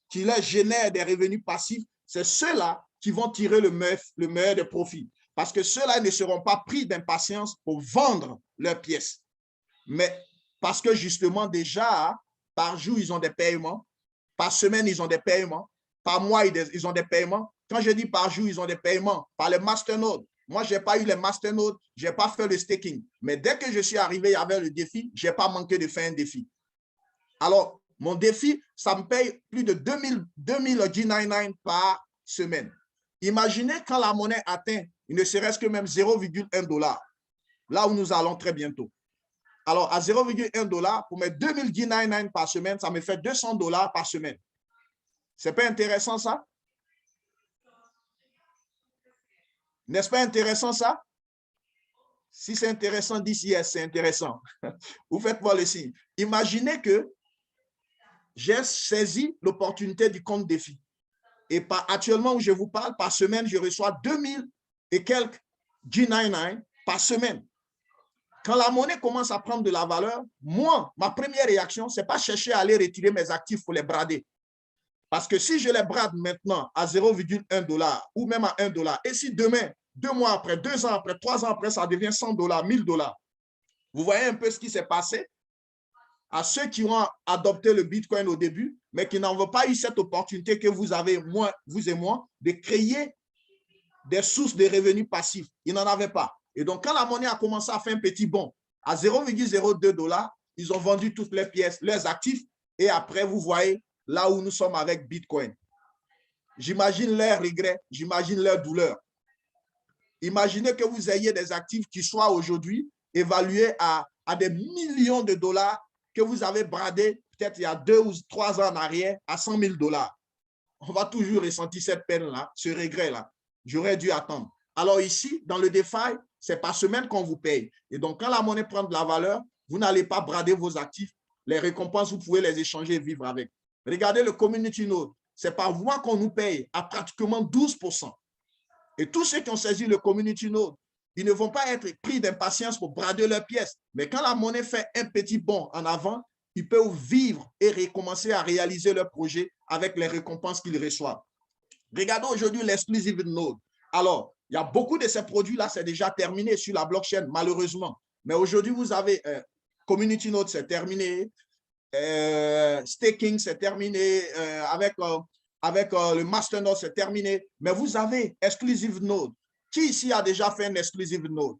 qui leur génèrent des revenus passifs, c'est ceux-là qui vont tirer le meilleur des profits. Parce que ceux-là ne seront pas pris d'impatience pour vendre leurs pièces. Mais parce que justement déjà, par jour, ils ont des paiements, par semaine, ils ont des paiements, par mois, ils ont des paiements. Quand je dis par jour, ils ont des paiements, par les masternodes. Moi, je n'ai pas eu les masternodes, je n'ai pas fait le staking. Mais dès que je suis arrivé avec le défi, je n'ai pas manqué de faire un défi. Alors, mon défi, ça me paye plus de 2000 G99 par semaine. Imaginez quand la monnaie atteint, il ne serait-ce que même 0,1 $, là où nous allons très bientôt. Alors, à 0,1 $, pour mes 2000 G99 par semaine, ça me fait 200 $ par semaine. C'est pas intéressant ça? N'est-ce pas intéressant ça? Si c'est intéressant, dis yes, c'est intéressant. Vous faites voir le signe. Imaginez que j'ai saisi l'opportunité du compte défi. Et actuellement où je vous parle, par semaine, je reçois 2000 et quelques G99 par semaine. Quand la monnaie commence à prendre de la valeur, moi, ma première réaction, ce n'est pas chercher à aller retirer mes actifs pour les brader. Parce que si je les brade maintenant à 0,1 $ ou même à 1 $, et si demain, 2 mois après, 2 ans après, 3 ans après, ça devient 100 $, 1000 $, vous voyez un peu ce qui s'est passé à ceux qui ont adopté le Bitcoin au début, mais qui n'ont pas eu cette opportunité que vous avez, vous et moi, de créer des sources de revenus passifs. Ils n'en avaient pas. Et donc, quand la monnaie a commencé à faire un petit bond à 0,02 $, ils ont vendu toutes les pièces, leurs actifs, et après, vous voyez là où nous sommes avec Bitcoin. J'imagine leurs regrets, j'imagine leurs douleurs. Imaginez que vous ayez des actifs qui soient aujourd'hui évalués à des millions de dollars que vous avez bradés peut-être il y a 2 ou 3 ans en arrière à 100 000 $. On va toujours ressentir cette peine-là, ce regret-là. J'aurais dû attendre. Alors ici, dans le DeFi, c'est par semaine qu'on vous paye. Et donc, quand la monnaie prend de la valeur, vous n'allez pas brader vos actifs. Les récompenses, vous pouvez les échanger et vivre avec. Regardez le Community Node. C'est par mois qu'on nous paye à pratiquement 12%. Et tous ceux qui ont saisi le Community Node, ils ne vont pas être pris d'impatience pour brader leurs pièces. Mais quand la monnaie fait un petit bond en avant, ils peuvent vivre et recommencer à réaliser leur projet avec les récompenses qu'ils reçoivent. Regardons aujourd'hui l'Exclusive Node. Alors, il y a beaucoup de ces produits-là, c'est déjà terminé sur la blockchain, malheureusement. Mais aujourd'hui, vous avez Community Node, c'est terminé. Staking, c'est terminé. Avec le Masternode, c'est terminé. Mais vous avez Exclusive Node. Qui ici a déjà fait un Exclusive Node?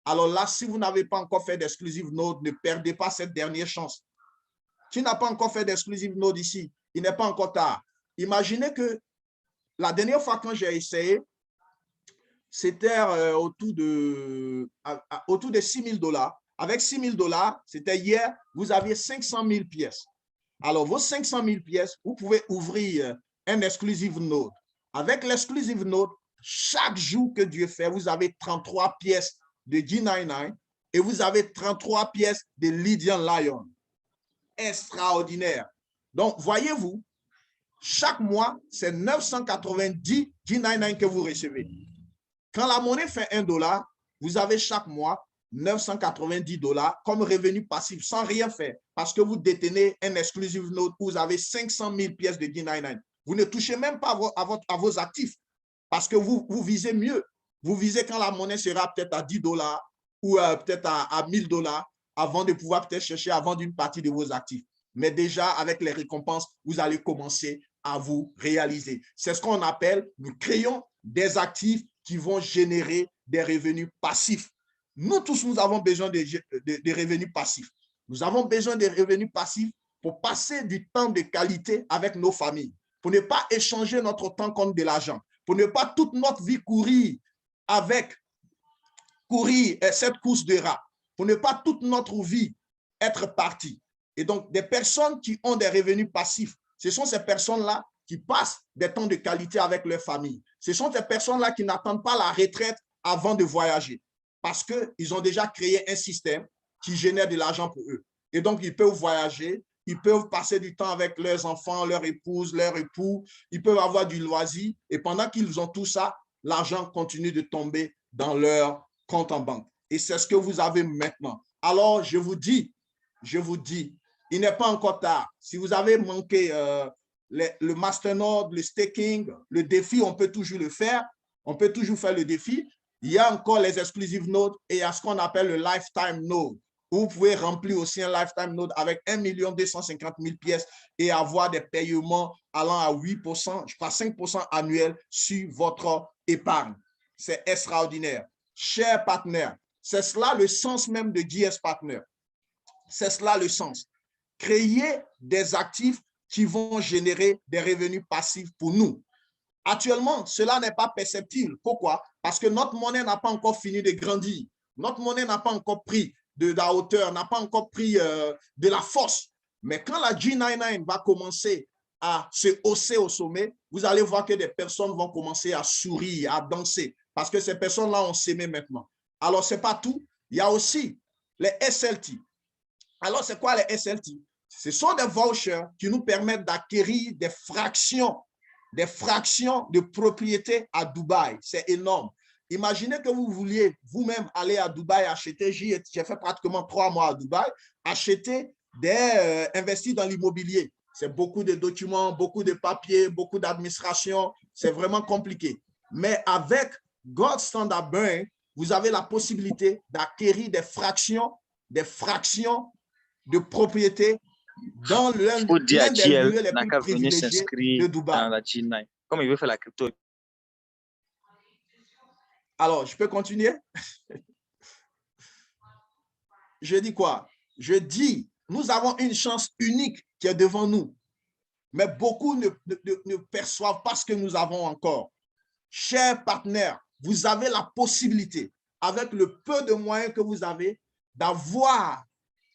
Alors là, si vous n'avez pas encore fait d'Exclusive Node, ne perdez pas cette dernière chance. Qui n'a pas encore fait d'Exclusive Node ici? Il n'est pas encore tard. Imaginez que la dernière fois quand j'ai essayé, c'était autour de 6 000 $. Avec 6 000 $, c'était hier, vous aviez 500 000 pièces. Alors, vos 500 000 pièces, vous pouvez ouvrir un Exclusive Node. Avec l'Exclusive Node, chaque jour que Dieu fait, vous avez 33 pièces de G99 et vous avez 33 pièces de Lydian Lion. Extraordinaire. Donc, voyez-vous, chaque mois, c'est 990 G99 que vous recevez. Quand la monnaie fait 1 $, vous avez chaque mois 990 $ comme revenu passif sans rien faire parce que vous détenez un Exclusive Node où vous avez 500 000 pièces de G99. Vous ne touchez même pas à vos actifs parce que vous visez mieux. Vous visez quand la monnaie sera peut-être à 10 $ ou peut-être à 1000 $ avant de pouvoir peut-être chercher à vendre une partie de vos actifs. Mais déjà, avec les récompenses, vous allez commencer à vous réaliser. C'est ce qu'on appelle, nous créons des actifs qui vont générer des revenus passifs. Nous tous, nous avons besoin de revenus passifs. Nous avons besoin de revenus passifs pour passer du temps de qualité avec nos familles, pour ne pas échanger notre temps contre de l'argent, pour ne pas toute notre vie courir cette course de rats, pour ne pas toute notre vie être parti. Et donc, des personnes qui ont des revenus passifs, ce sont ces personnes-là qui passent des temps de qualité avec leur famille. Ce sont ces personnes-là qui n'attendent pas la retraite avant de voyager parce qu'ils ont déjà créé un système qui génère de l'argent pour eux. Et donc, ils peuvent voyager, ils peuvent passer du temps avec leurs enfants, leur épouse, leur époux, ils peuvent avoir du loisir. Et pendant qu'ils ont tout ça, l'argent continue de tomber dans leur compte en banque. Et c'est ce que vous avez maintenant. Alors, je vous dis, il n'est pas encore tard. Si vous avez manqué le Masternode, le staking, le défi, on peut toujours le faire. On peut toujours faire le défi. Il y a encore les Exclusive Nodes et il y a ce qu'on appelle le Lifetime Node. Vous pouvez remplir aussi un Lifetime Node avec 1 250 000 pièces et avoir des paiements allant à 8%, je crois 5% annuels sur votre épargne. C'est extraordinaire. Chers partenaires, c'est cela le sens même de JS Partner. C'est cela le sens. Créer des actifs qui vont générer des revenus passifs pour nous. Actuellement, cela n'est pas perceptible. Pourquoi? Parce que notre monnaie n'a pas encore fini de grandir. Notre monnaie n'a pas encore pris de la hauteur, n'a pas encore pris de la force. Mais quand la G99 va commencer à se hausser au sommet, vous allez voir que des personnes vont commencer à sourire, à danser, parce que ces personnes-là ont s'aimé maintenant. Alors, ce n'est pas tout. Il y a aussi les SLT. Alors, c'est quoi les SLT? Ce sont des vouchers qui nous permettent d'acquérir des fractions de propriété à Dubaï. C'est énorme. Imaginez que vous vouliez vous-même aller à Dubaï acheter, j'ai fait pratiquement 3 mois à Dubaï, acheter investir dans l'immobilier. C'est beaucoup de documents, beaucoup de papiers, beaucoup d'administration. C'est vraiment compliqué. Mais avec Gold Standard Bank, vous avez la possibilité d'acquérir des fractions de propriété dans l'un des lieux les plus privilégiés de Dubaï. Comme il veut faire la crypto. Alors, je peux continuer? Je dis quoi? Je dis, nous avons une chance unique qui est devant nous, mais beaucoup ne perçoivent pas ce que nous avons encore. Chers partenaires, vous avez la possibilité, avec le peu de moyens que vous avez, d'avoir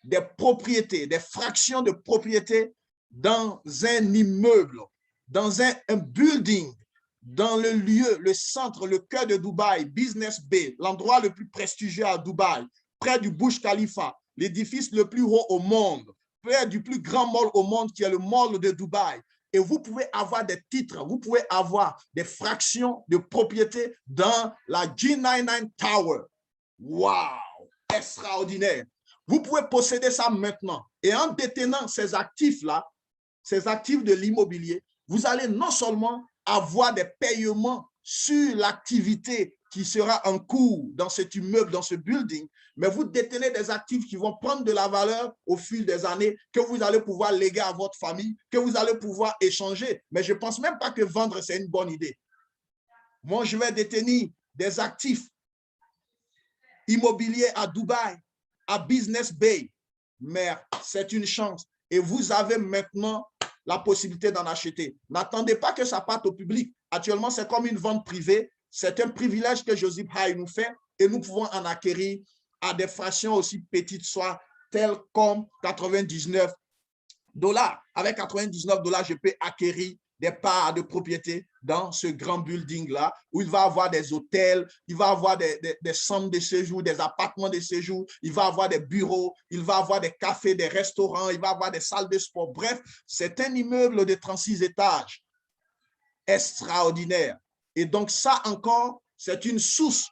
des propriétés, des fractions de propriété dans un immeuble, dans un building, dans le lieu, le centre, le cœur de Dubaï, Business Bay, l'endroit le plus prestigieux à Dubaï, près du Burj Khalifa, l'édifice le plus haut au monde, près du plus grand mall au monde qui est le mall de Dubaï. Et vous pouvez avoir des titres, vous pouvez avoir des fractions de propriété dans la G99 Tower. Wow! Extraordinaire! Vous pouvez posséder ça maintenant. Et en détenant ces actifs-là, ces actifs de l'immobilier, vous allez non seulement avoir des paiements sur l'activité qui sera en cours dans cet immeuble, dans ce building, mais vous détenez des actifs qui vont prendre de la valeur au fil des années, que vous allez pouvoir léguer à votre famille, que vous allez pouvoir échanger. Mais je ne pense même pas que vendre, c'est une bonne idée. Moi, je vais détenir des actifs immobiliers à Dubaï, à Business Bay, mais c'est une chance. Et vous avez maintenant la possibilité d'en acheter. N'attendez pas que ça parte au public. Actuellement, c'est comme une vente privée. C'est un privilège que Joseph Hay nous fait et nous pouvons en acquérir à des fractions aussi petites, soit telles comme $99. Avec $99, je peux acquérir des parts de propriété dans ce grand building-là, où il va avoir des hôtels, il va avoir des chambres de séjour, des appartements de séjour, il va avoir des bureaux, il va avoir des cafés, des restaurants, il va avoir des salles de sport. Bref, c'est un immeuble de 36 étages. Extraordinaire. Et donc, ça encore, c'est une source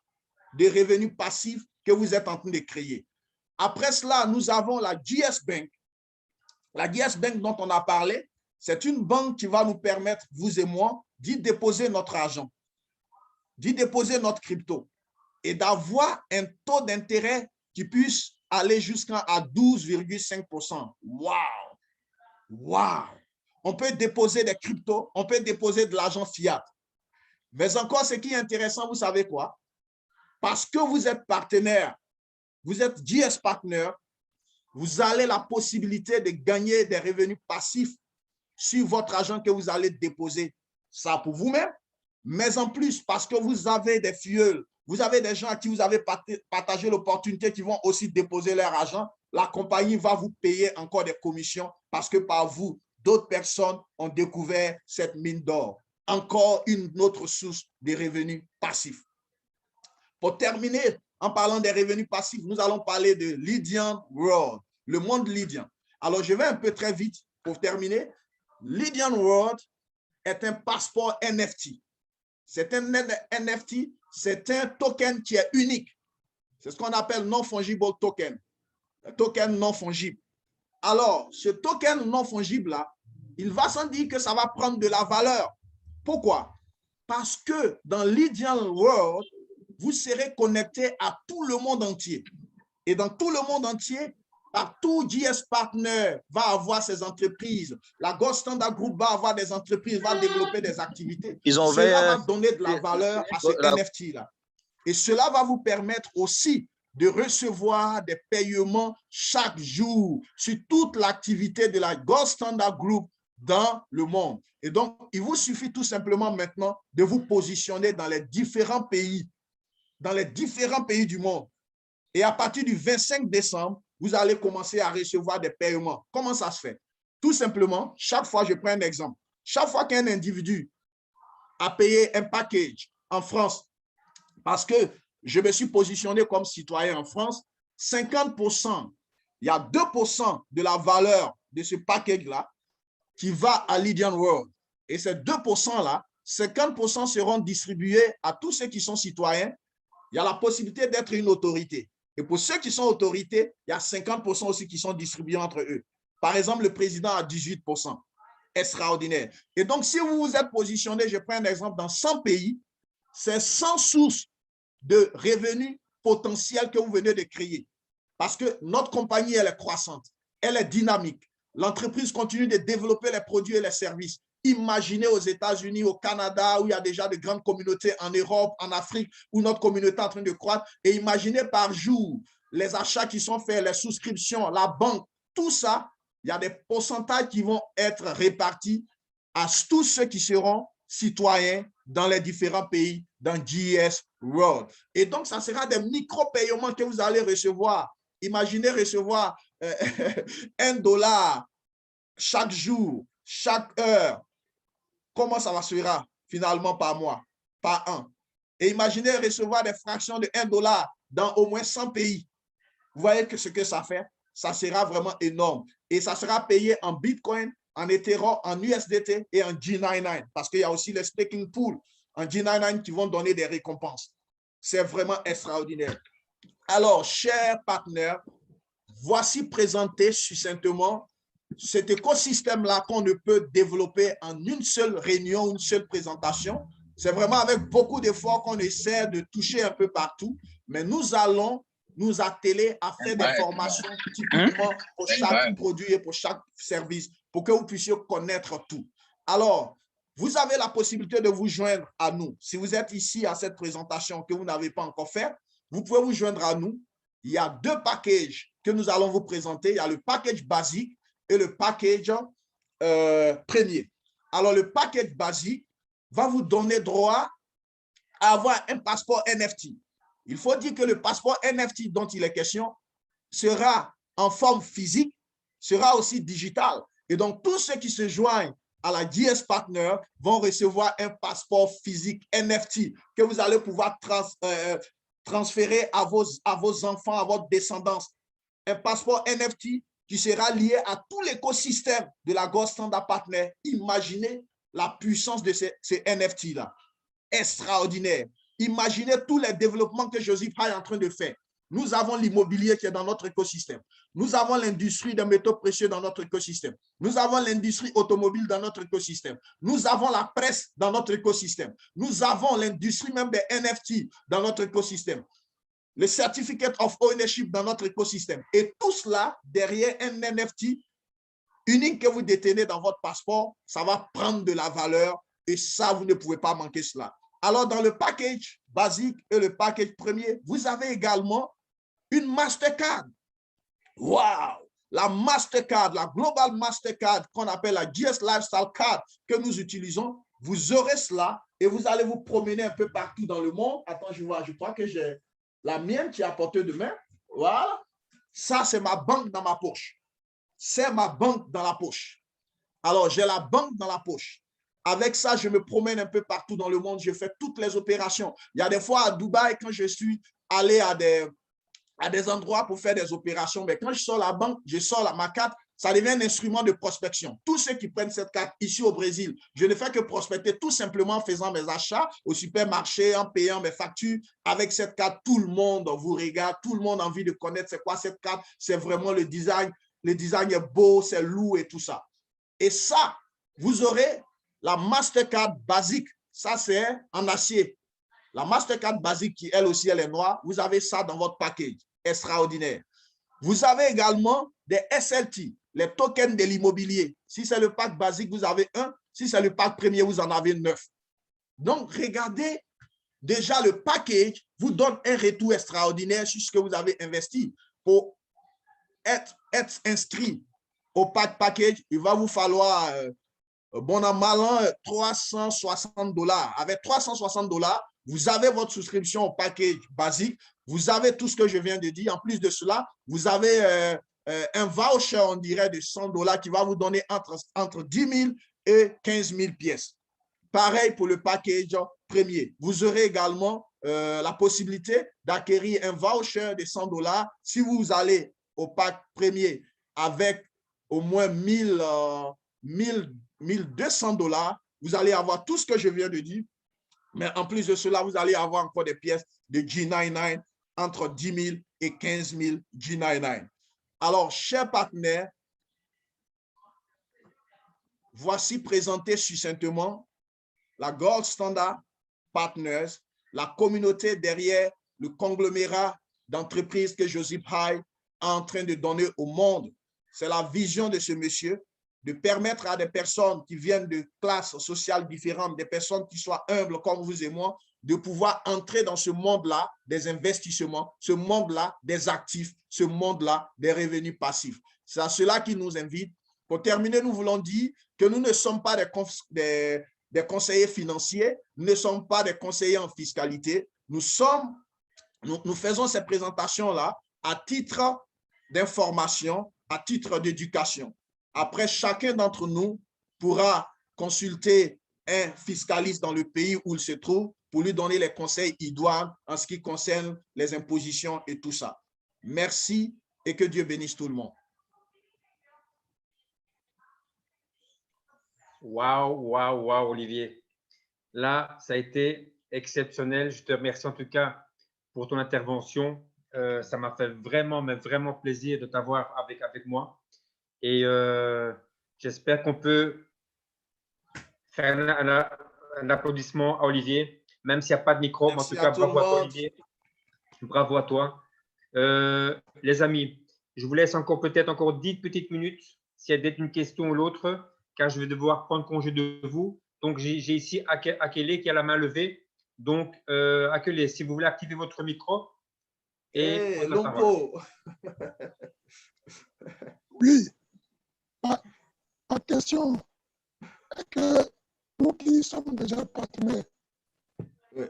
de revenus passifs que vous êtes en train de créer. Après cela, nous avons la GS Bank. La GS Bank dont on a parlé, c'est une banque qui va nous permettre, vous et moi, d'y déposer notre argent, d'y déposer notre crypto et d'avoir un taux d'intérêt qui puisse aller jusqu'à 12,5%. Wow! Wow! On peut déposer des cryptos, on peut déposer de l'argent fiat. Mais encore, ce qui est intéressant, vous savez quoi? Parce que vous êtes partenaire, vous êtes GS Partner, vous avez la possibilité de gagner des revenus passifs sur votre argent que vous allez déposer. Ça pour vous-même, mais en plus, parce que vous avez des filleuls, vous avez des gens à qui vous avez partagé l'opportunité qui vont aussi déposer leur argent, la compagnie va vous payer encore des commissions parce que par vous, d'autres personnes ont découvert cette mine d'or. Encore une autre source de revenus passifs. Pour terminer, en parlant des revenus passifs, nous allons parler de Lydian World, le monde lydien. Alors, je vais un peu très vite pour terminer. Lydian World est un passeport NFT. C'est un NFT, c'est un token qui est unique. C'est ce qu'on appelle non-fungible token. Un token non-fungible. Alors, ce token non-fungible-là, il va sans dire que ça va prendre de la valeur. Pourquoi? Parce que dans Lydian World, vous serez connecté à tout le monde entier. Et dans tout le monde entier, partout, GS Partner va avoir ses entreprises. La Gold Standard Group va avoir des entreprises, va développer des activités. Cela va donner de la valeur à ces NFT-là. Et cela va vous permettre aussi de recevoir des paiements chaque jour sur toute l'activité de la Gold Standard Group dans le monde. Et donc, il vous suffit tout simplement maintenant de vous positionner dans les différents pays du monde. Et à partir du 25 décembre, vous allez commencer à recevoir des paiements. Comment ça se fait? Tout simplement, chaque fois, je prends un exemple, chaque fois qu'un individu a payé un package en France, parce que je me suis positionné comme citoyen en France, 50%, il y a 2% de la valeur de ce package-là qui va à Lydian World. Et ces 2%-là, 50% seront distribués à tous ceux qui sont citoyens. Il y a la possibilité d'être une autorité. Et pour ceux qui sont autorités, il y a 50% aussi qui sont distribués entre eux. Par exemple, le président a 18%. Extraordinaire. Et donc, si vous vous êtes positionné, je prends un exemple, dans 100 pays, c'est 100 sources de revenus potentiels que vous venez de créer. Parce que notre compagnie, elle est croissante, elle est dynamique. L'entreprise continue de développer les produits et les services. Imaginez aux États-Unis, au Canada, où il y a déjà de grandes communautés, en Europe, en Afrique, où notre communauté est en train de croître. Et imaginez par jour les achats qui sont faits, les souscriptions, la banque, tout ça, il y a des pourcentages qui vont être répartis à tous ceux qui seront citoyens dans les différents pays, dans GS World. Et donc, ça sera des micro-paiements que vous allez recevoir. Imaginez recevoir $1 chaque jour, chaque heure. Comment ça va se faire finalement par mois, par an? Et imaginez recevoir des fractions de $1 dans au moins 100 pays. Vous voyez ce que ça fait? Ça sera vraiment énorme. Et ça sera payé en Bitcoin, en Ethereum, en USDT et en G99. Parce qu'il y a aussi les staking pools en G99 qui vont donner des récompenses. C'est vraiment extraordinaire. Alors, chers partenaires, voici présenté succinctement cet écosystème-là qu'on ne peut développer en une seule réunion, une seule présentation. C'est vraiment avec beaucoup d'efforts qu'on essaie de toucher un peu partout, mais nous allons nous atteler à faire des formations typiquement pour chaque produit et pour chaque service, pour que vous puissiez connaître tout. Alors, vous avez la possibilité de vous joindre à nous. Si vous êtes ici à cette présentation que vous n'avez pas encore fait, vous pouvez vous joindre à nous. Il y a deux packages que nous allons vous présenter. Il y a le package basique et le package premier. Alors, le package basique va vous donner droit à avoir un passeport NFT. Il faut dire que le passeport NFT dont il est question sera en forme physique, sera aussi digital. Et donc, tous ceux qui se joignent à la GS Partner vont recevoir un passeport physique NFT que vous allez pouvoir transférer à vos enfants, à votre descendance. Un passeport NFT qui sera lié à tout l'écosystème de la Gold Standard Partner. Imaginez la puissance de ces NFT-là. Extraordinaire. Imaginez tous les développements que Joseph est en train de faire. Nous avons l'immobilier qui est dans notre écosystème. Nous avons l'industrie des métaux précieux dans notre écosystème. Nous avons l'industrie automobile dans notre écosystème. Nous avons la presse dans notre écosystème. Nous avons l'industrie même des NFT dans notre écosystème. Le Certificate of Ownership dans notre écosystème. Et tout cela derrière un NFT unique que vous détenez dans votre passeport, ça va prendre de la valeur et ça, vous ne pouvez pas manquer cela. Alors, dans le package basique et le package premier, vous avez également une Mastercard. Wow! La Mastercard, la Global Mastercard qu'on appelle la GS Lifestyle Card que nous utilisons, vous aurez cela et vous allez vous promener un peu partout dans le monde. Attends, je crois que j'ai la mienne qui est à portée de main. Voilà. Ça, c'est ma banque dans ma poche. C'est ma banque dans la poche. Alors, j'ai la banque dans la poche. Avec ça, je me promène un peu partout dans le monde. Je fais toutes les opérations. Il y a des fois à Dubaï, quand je suis allé à des endroits pour faire des opérations, mais quand je sors la banque, je sors ma carte, ça devient un instrument de prospection. Tous ceux qui prennent cette carte ici au Brésil, je ne fais que prospecter tout simplement en faisant mes achats au supermarché, en payant mes factures. Avec cette carte, tout le monde vous regarde, tout le monde a envie de connaître c'est quoi cette carte. C'est vraiment le design. Le design est beau, c'est lourd et tout ça. Et ça, vous aurez la Mastercard basique, ça c'est en acier. La Mastercard basique qui, elle aussi, elle est noire, vous avez ça dans votre package. Extraordinaire. Vous avez également des SLT, les tokens de l'immobilier. Si c'est le pack basique, vous avez un. Si c'est le pack premier, vous en avez 9. Donc, regardez, déjà le package vous donne un retour extraordinaire sur ce que vous avez investi. Pour être inscrit au package, il va vous falloir... bon an, mal an, $360. Avec $360, vous avez votre souscription au package basique. Vous avez tout ce que je viens de dire. En plus de cela, vous avez un voucher, on dirait, de $100 qui va vous donner entre 10 000 et 15 000 pièces. Pareil pour le package premier. Vous aurez également la possibilité d'acquérir un voucher de 100 $. Si vous allez au pack premier avec au moins 1200 $, vous allez avoir tout ce que je viens de dire. Mais en plus de cela, vous allez avoir encore des pièces de G99 entre 10 000 et 15 000 G99. Alors, chers partenaires, voici présenté succinctement la Gold Standard Partners, la communauté derrière le conglomérat d'entreprises que Joseph High est en train de donner au monde. C'est la vision de ce monsieur de permettre à des personnes qui viennent de classes sociales différentes, des personnes qui soient humbles comme vous et moi, de pouvoir entrer dans ce monde-là des investissements, ce monde-là des actifs, ce monde-là des revenus passifs. C'est à cela qu'il nous invite. Pour terminer, nous voulons dire que nous ne sommes pas des conseillers financiers, nous ne sommes pas des conseillers en fiscalité. Nous faisons ces présentations-là à titre d'information, à titre d'éducation. Après, chacun d'entre nous pourra consulter un fiscaliste dans le pays où il se trouve pour lui donner les conseils idoines en ce qui concerne les impositions et tout ça. Merci et que Dieu bénisse tout le monde. Waouh, waouh, waouh, Olivier. Là, ça a été exceptionnel. Je te remercie en tout cas pour ton intervention. Ça m'a fait vraiment, mais vraiment plaisir de t'avoir avec moi. Et j'espère qu'on peut faire un applaudissement à Olivier, même s'il n'y a pas de micro. Mais en tout cas, bravo à toi, Olivier. Bravo à toi. Les amis, je vous laisse peut-être encore 10 petites minutes s'il y a peut-être une question ou l'autre, car je vais devoir prendre congé de vous. Donc, j'ai ici Akele qui a la main levée. Donc, Akele, si vous voulez activer votre micro. Et Lompo. Oui. Ma question est que nous qui sommes déjà partenaires, Oui.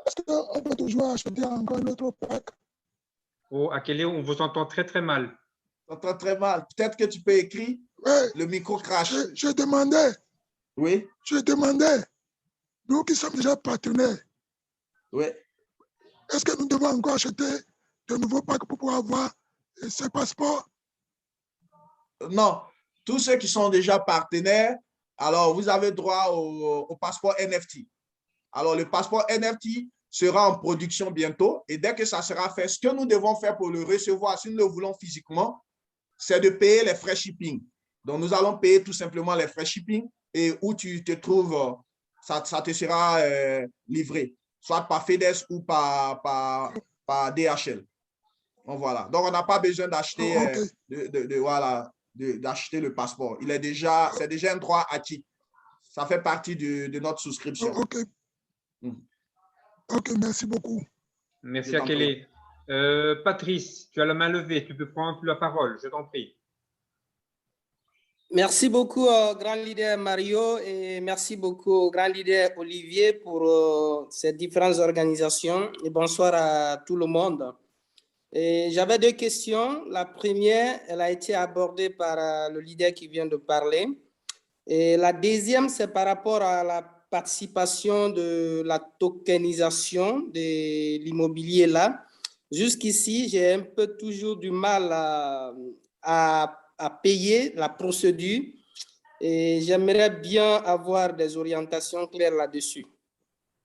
est-ce qu'on peut toujours acheter encore un autre pack? Oh, Akele, on vous entend très, très mal. On entend très mal. Peut-être que tu peux écrire. Oui. Le micro crache. Je demandais. Oui. Je demandais. Nous qui sommes déjà partenaires. Oui. Est-ce que nous devons encore acheter de nouveaux packs pour pouvoir avoir ces passeports? Non. Tous ceux qui sont déjà partenaires, alors vous avez droit au passeport NFT. Alors, le passeport NFT sera en production bientôt et dès que ça sera fait, ce que nous devons faire pour le recevoir, si nous le voulons physiquement, c'est de payer les frais shipping. Donc, nous allons payer tout simplement les frais shipping et où tu te trouves, ça te sera livré, soit par FedEx ou par DHL. Donc, voilà. Donc, on n'a pas besoin d'acheter d'acheter le passeport. C'est déjà un droit acquis. Ça fait partie de notre souscription. OK. OK, merci beaucoup. Merci Akele. Patrice, tu as la main levée. Tu peux prendre la parole. Je t'en prie. Merci beaucoup, grand leader Mario, et merci beaucoup, grand leader Olivier, pour ces différentes organisations. Et bonsoir à tout le monde. J'avais deux questions. La première, elle a été abordée par le leader qui vient de parler. Et la deuxième, c'est par rapport à la participation de la tokenisation de l'immobilier là. Jusqu'ici, j'ai un peu toujours du mal à payer la procédure et j'aimerais bien avoir des orientations claires là-dessus.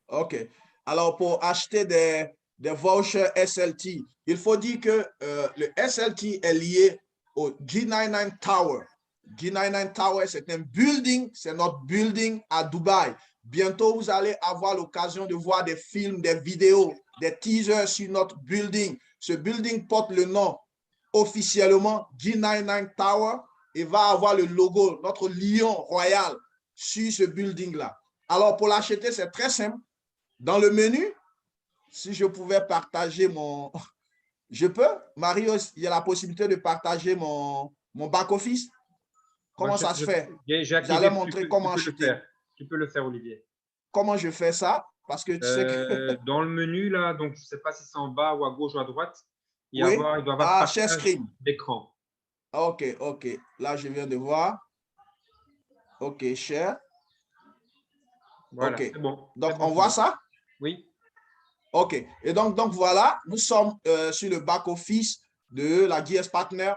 OK. Alors, pour acheter des vouchers SLT, il faut dire que le SLT est lié au G99 Tower. G99 Tower, c'est un building, c'est notre building à Dubaï. Bientôt, vous allez avoir l'occasion de voir des films, des vidéos, des teasers sur notre building. Ce building porte le nom officiellement G99 Tower et va avoir le logo, notre lion royal sur ce building-là. Alors, pour l'acheter, c'est très simple. Dans le menu, si je pouvais partager mon... Je peux? Mario, il y a la possibilité de partager mon back-office. Comment ça se fait? J'allais montrer comment acheter. Tu peux le faire, Olivier. Comment je fais ça? Parce que tu sais que... Dans le menu, là, donc je ne sais pas si c'est en bas ou à gauche ou à droite, il oui. doit y avoir share screen d'écran. OK. Là, je viens de voir. OK, share. Voilà, OK. c'est bon. Donc, bon, on voit ça? Oui. OK. Et donc voilà, nous sommes sur le back-office de la GS Partner.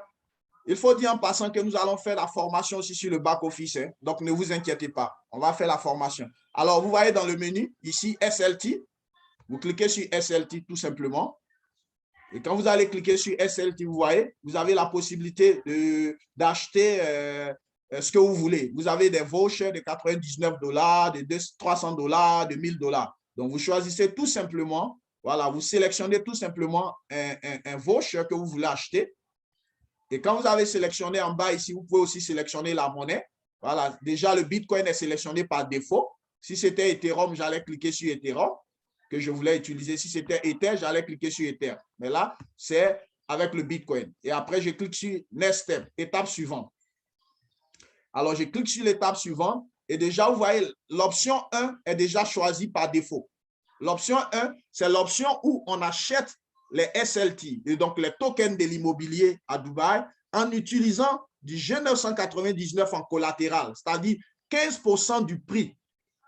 Il faut dire en passant que nous allons faire la formation aussi sur le back-office. Hein. Donc, ne vous inquiétez pas. On va faire la formation. Alors, vous voyez dans le menu, ici, SLT. Vous cliquez sur SLT tout simplement. Et quand vous allez cliquer sur SLT, vous voyez, vous avez la possibilité d'acheter ce que vous voulez. Vous avez des vouchers de $99, de $300, de $1000. Donc, vous choisissez tout simplement, voilà, vous sélectionnez tout simplement un voucher que vous voulez acheter. Et quand vous avez sélectionné en bas ici, vous pouvez aussi sélectionner la monnaie. Voilà, déjà le Bitcoin est sélectionné par défaut. Si c'était Ethereum, j'allais cliquer sur Ethereum que je voulais utiliser. Si c'était Ether, j'allais cliquer sur Ether. Mais là, c'est avec le Bitcoin. Et après, je clique sur Next Step, étape suivante. Alors, je clique sur l'étape suivante et déjà, vous voyez, l'option 1 est déjà choisie par défaut. L'option 1, c'est l'option où on achète les SLT, et donc les tokens de l'immobilier à Dubaï, en utilisant du G999 en collatéral, c'est-à-dire 15% du prix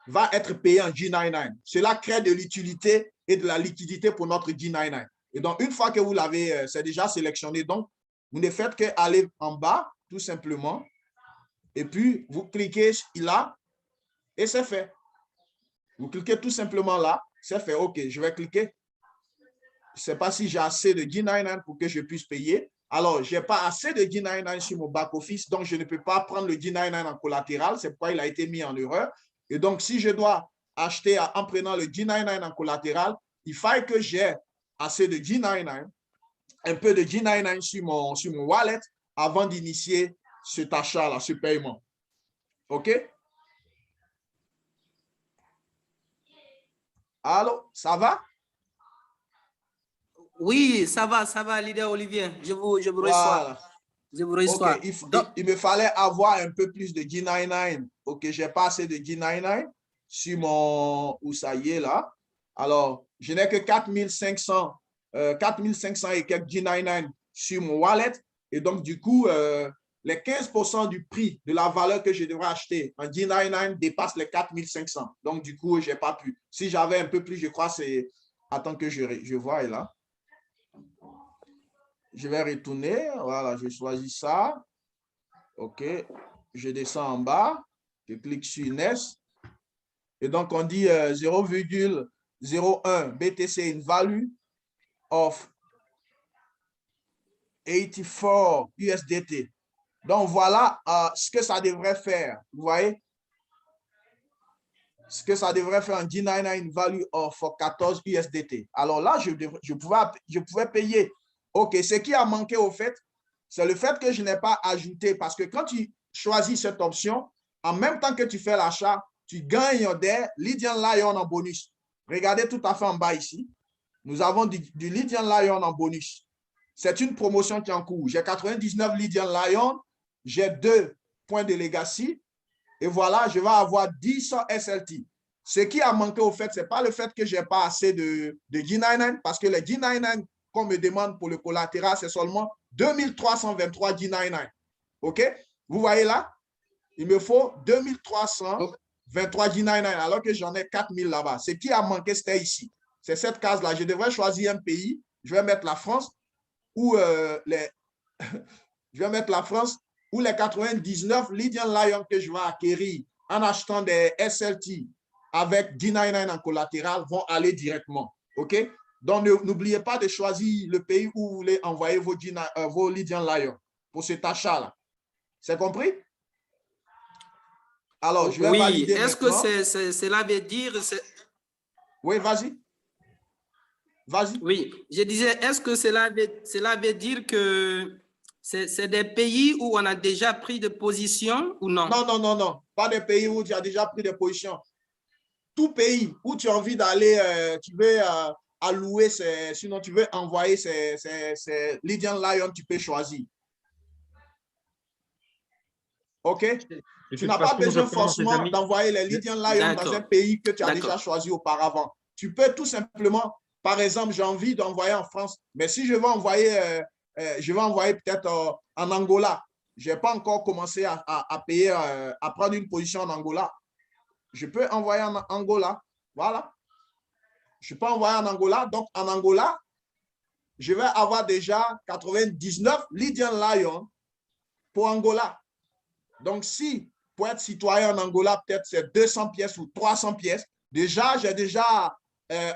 va être payé en G99. Cela crée de l'utilité et de la liquidité pour notre G99. Et donc, une fois que vous l'avez, c'est déjà sélectionné, donc, vous ne faites qu'aller en bas, tout simplement, et puis vous cliquez là, et c'est fait. Vous cliquez tout simplement là, c'est fait. OK, je vais cliquer. Je ne sais pas si j'ai assez de G99 pour que je puisse payer. Alors, je n'ai pas assez de G99 sur mon back-office, donc je ne peux pas prendre le G99 en collatéral. C'est pourquoi il a été mis en erreur. Et donc, si je dois acheter en prenant le G99 en collatéral, il faut que j'ai assez de G99, un peu de G99 sur mon wallet avant d'initier cet achat-là, ce paiement. OK? Allô, ça va? Oui, ça va, leader Olivier. Je vous reçois. Voilà. Je vous reçois. OK, il me fallait avoir un peu plus de G99. OK, j'ai pas assez de G99 sur mon... Où ça y est là. Alors, je n'ai que 4500 et quelques G99 sur mon wallet. Et donc, du coup, les 15% du prix de la valeur que je devrais acheter en G99 dépasse les 4500. Donc, du coup, je n'ai pas pu. Si j'avais un peu plus, je crois, c'est... Attends que je vois là. Je vais retourner. Voilà, je choisis ça. OK. Je descends en bas. Je clique sur Next. Et donc, on dit 0,01 BTC in value of 84 USDT. Donc, voilà ce que ça devrait faire. Vous voyez? Ce que ça devrait faire en G99 in value of 14 USDT. Alors là, je pouvais payer. OK, ce qui a manqué au fait, c'est le fait que je n'ai pas ajouté, parce que quand tu choisis cette option, en même temps que tu fais l'achat, tu gagnes des Lydian Lion en bonus. Regardez tout à fait en bas ici. Nous avons du Lydian Lion en bonus. C'est une promotion qui est en cours. J'ai 99 Lydian Lion, j'ai 2 points de legacy, et voilà, je vais avoir 10 SLT. Ce qui a manqué au fait, ce n'est pas le fait que je n'ai pas assez de G99, parce que les G99 qu'on me demande pour le collatéral, c'est seulement 2323 G99. OK? Vous voyez là? Il me faut 2323 G99, alors que j'en ai 4000 là-bas. Ce qui a manqué, c'était ici. C'est cette case-là. Je devrais choisir un pays. Je vais mettre la France ou je vais mettre la France ou les 99 Lydian Lion que je vais acquérir en achetant des SLT avec G99 en collatéral vont aller directement. OK? Donc, n'oubliez pas de choisir le pays où vous voulez envoyer vos Lydian Lion pour cet achat-là. C'est compris? Alors, je vais valider est-ce maintenant. que cela veut dire... Oui, vas-y. Vas-y. Oui, je disais, est-ce que cela veut dire que c'est des pays où on a déjà pris de position ou non? Non, non, non, non. Pas des pays où tu as déjà pris des positions. Tout pays où tu as envie d'aller, tu veux allouer, sinon tu veux envoyer ces Lydian Lion, tu peux choisir. OK? Tu n'as pas besoin forcément d'envoyer les Lydian Lion dans un pays que tu as déjà choisi auparavant. Tu peux tout simplement, par exemple, j'ai envie d'envoyer en France, mais si je veux envoyer, peut-être en Angola, je n'ai pas encore commencé à payer, à prendre une position en Angola. Je peux envoyer en Angola. Voilà. Je peux envoyer en Angola. Donc, en Angola, je vais avoir déjà 99 Lydian Lions pour Angola. Donc, si pour être citoyen en Angola, peut-être c'est 200 pièces ou 300 pièces, déjà, j'ai déjà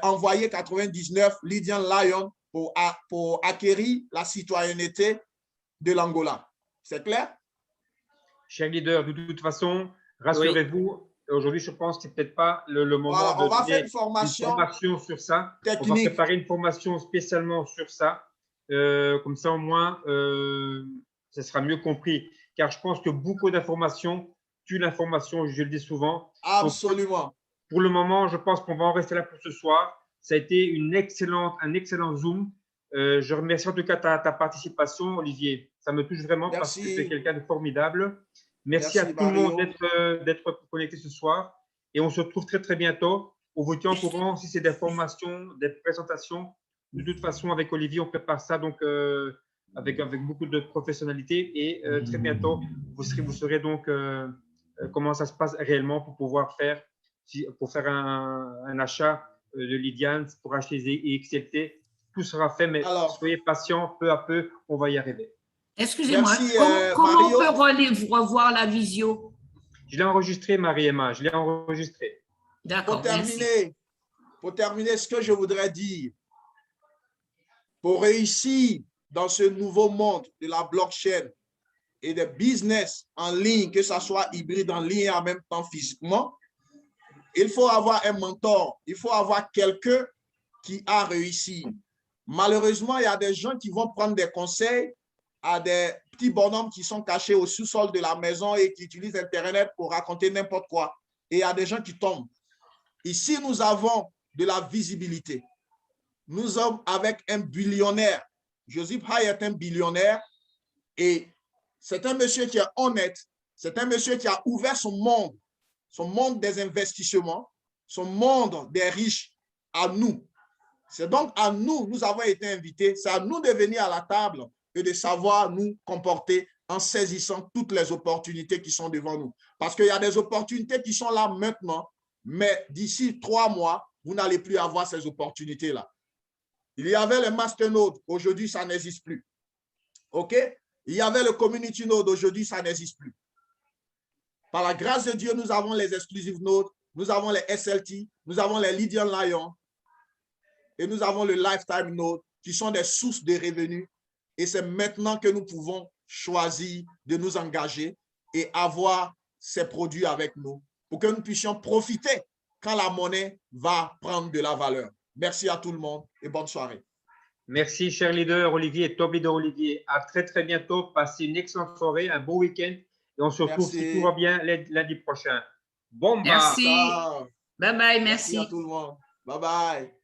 envoyé 99 Lydian Lions pour acquérir la citoyenneté de l'Angola. C'est clair? Cher leader, de toute façon, rassurez-vous, aujourd'hui, je pense que ce n'est peut-être pas le moment Voilà, de on va faire donner une formation sur ça. technique. On va préparer une formation spécialement sur ça. Comme ça, au moins, ce sera mieux compris. Car je pense que beaucoup d'informations tuent l'information, je le dis souvent. Absolument. Donc, pour le moment, je pense qu'on va en rester là pour ce soir. Ça a été un excellent Zoom. Je remercie en tout cas ta participation, Olivier. Ça me touche vraiment parce que tu es quelqu'un de formidable. Merci à tout le monde d'être connecté ce soir. Et on se retrouve très, très bientôt. On vous tient au courant si c'est des formations, des présentations. De toute façon, avec Olivier, on prépare ça donc, avec beaucoup de professionnalité. Et très bientôt, vous saurez donc comment ça se passe réellement pour pouvoir faire, un achat de Lydian, pour acheter des XLT. Tout sera fait, mais soyez patients, peu à peu, on va y arriver. Excusez-moi, comment on peut revoir la visio? Je l'ai enregistré, Marie-Emma, je l'ai enregistré. D'accord, pour terminer, ce que je voudrais dire, pour réussir dans ce nouveau monde de la blockchain et des business en ligne, que ce soit hybride en ligne et en même temps physiquement, il faut avoir un mentor, il faut avoir quelqu'un qui a réussi. Malheureusement, il y a des gens qui vont prendre des conseils à des petits bonhommes qui sont cachés au sous-sol de la maison et qui utilisent Internet pour raconter n'importe quoi. Et il y a des gens qui tombent. Ici, nous avons de la visibilité. Nous sommes avec un billionnaire. Joseph Hay est un billionnaire et c'est un monsieur qui est honnête. C'est un monsieur qui a ouvert son monde des investissements, son monde des riches à nous. C'est donc à nous, nous avons été invités, c'est à nous de venir à la table et de savoir nous comporter en saisissant toutes les opportunités qui sont devant nous. Parce qu'il y a des opportunités qui sont là maintenant, mais d'ici 3 mois, vous n'allez plus avoir ces opportunités-là. Il y avait le Masternode, aujourd'hui, ça n'existe plus. OK? Il y avait le Community Node, aujourd'hui, ça n'existe plus. Par la grâce de Dieu, nous avons les Exclusive Nodes, nous avons les SLT, nous avons les Lydian Lions, et nous avons le Lifetime Node, qui sont des sources de revenus. Et c'est maintenant que nous pouvons choisir de nous engager et avoir ces produits avec nous pour que nous puissions profiter quand la monnaie va prendre de la valeur. Merci à tout le monde et bonne soirée. Merci, cher leader Olivier, top leader Olivier. À très, très bientôt. Passez une excellente soirée, un beau week-end. Et on se retrouve, si tout va bien, lundi prochain. Bon, merci. Bye bye, merci. Merci à tout le monde. Bye bye.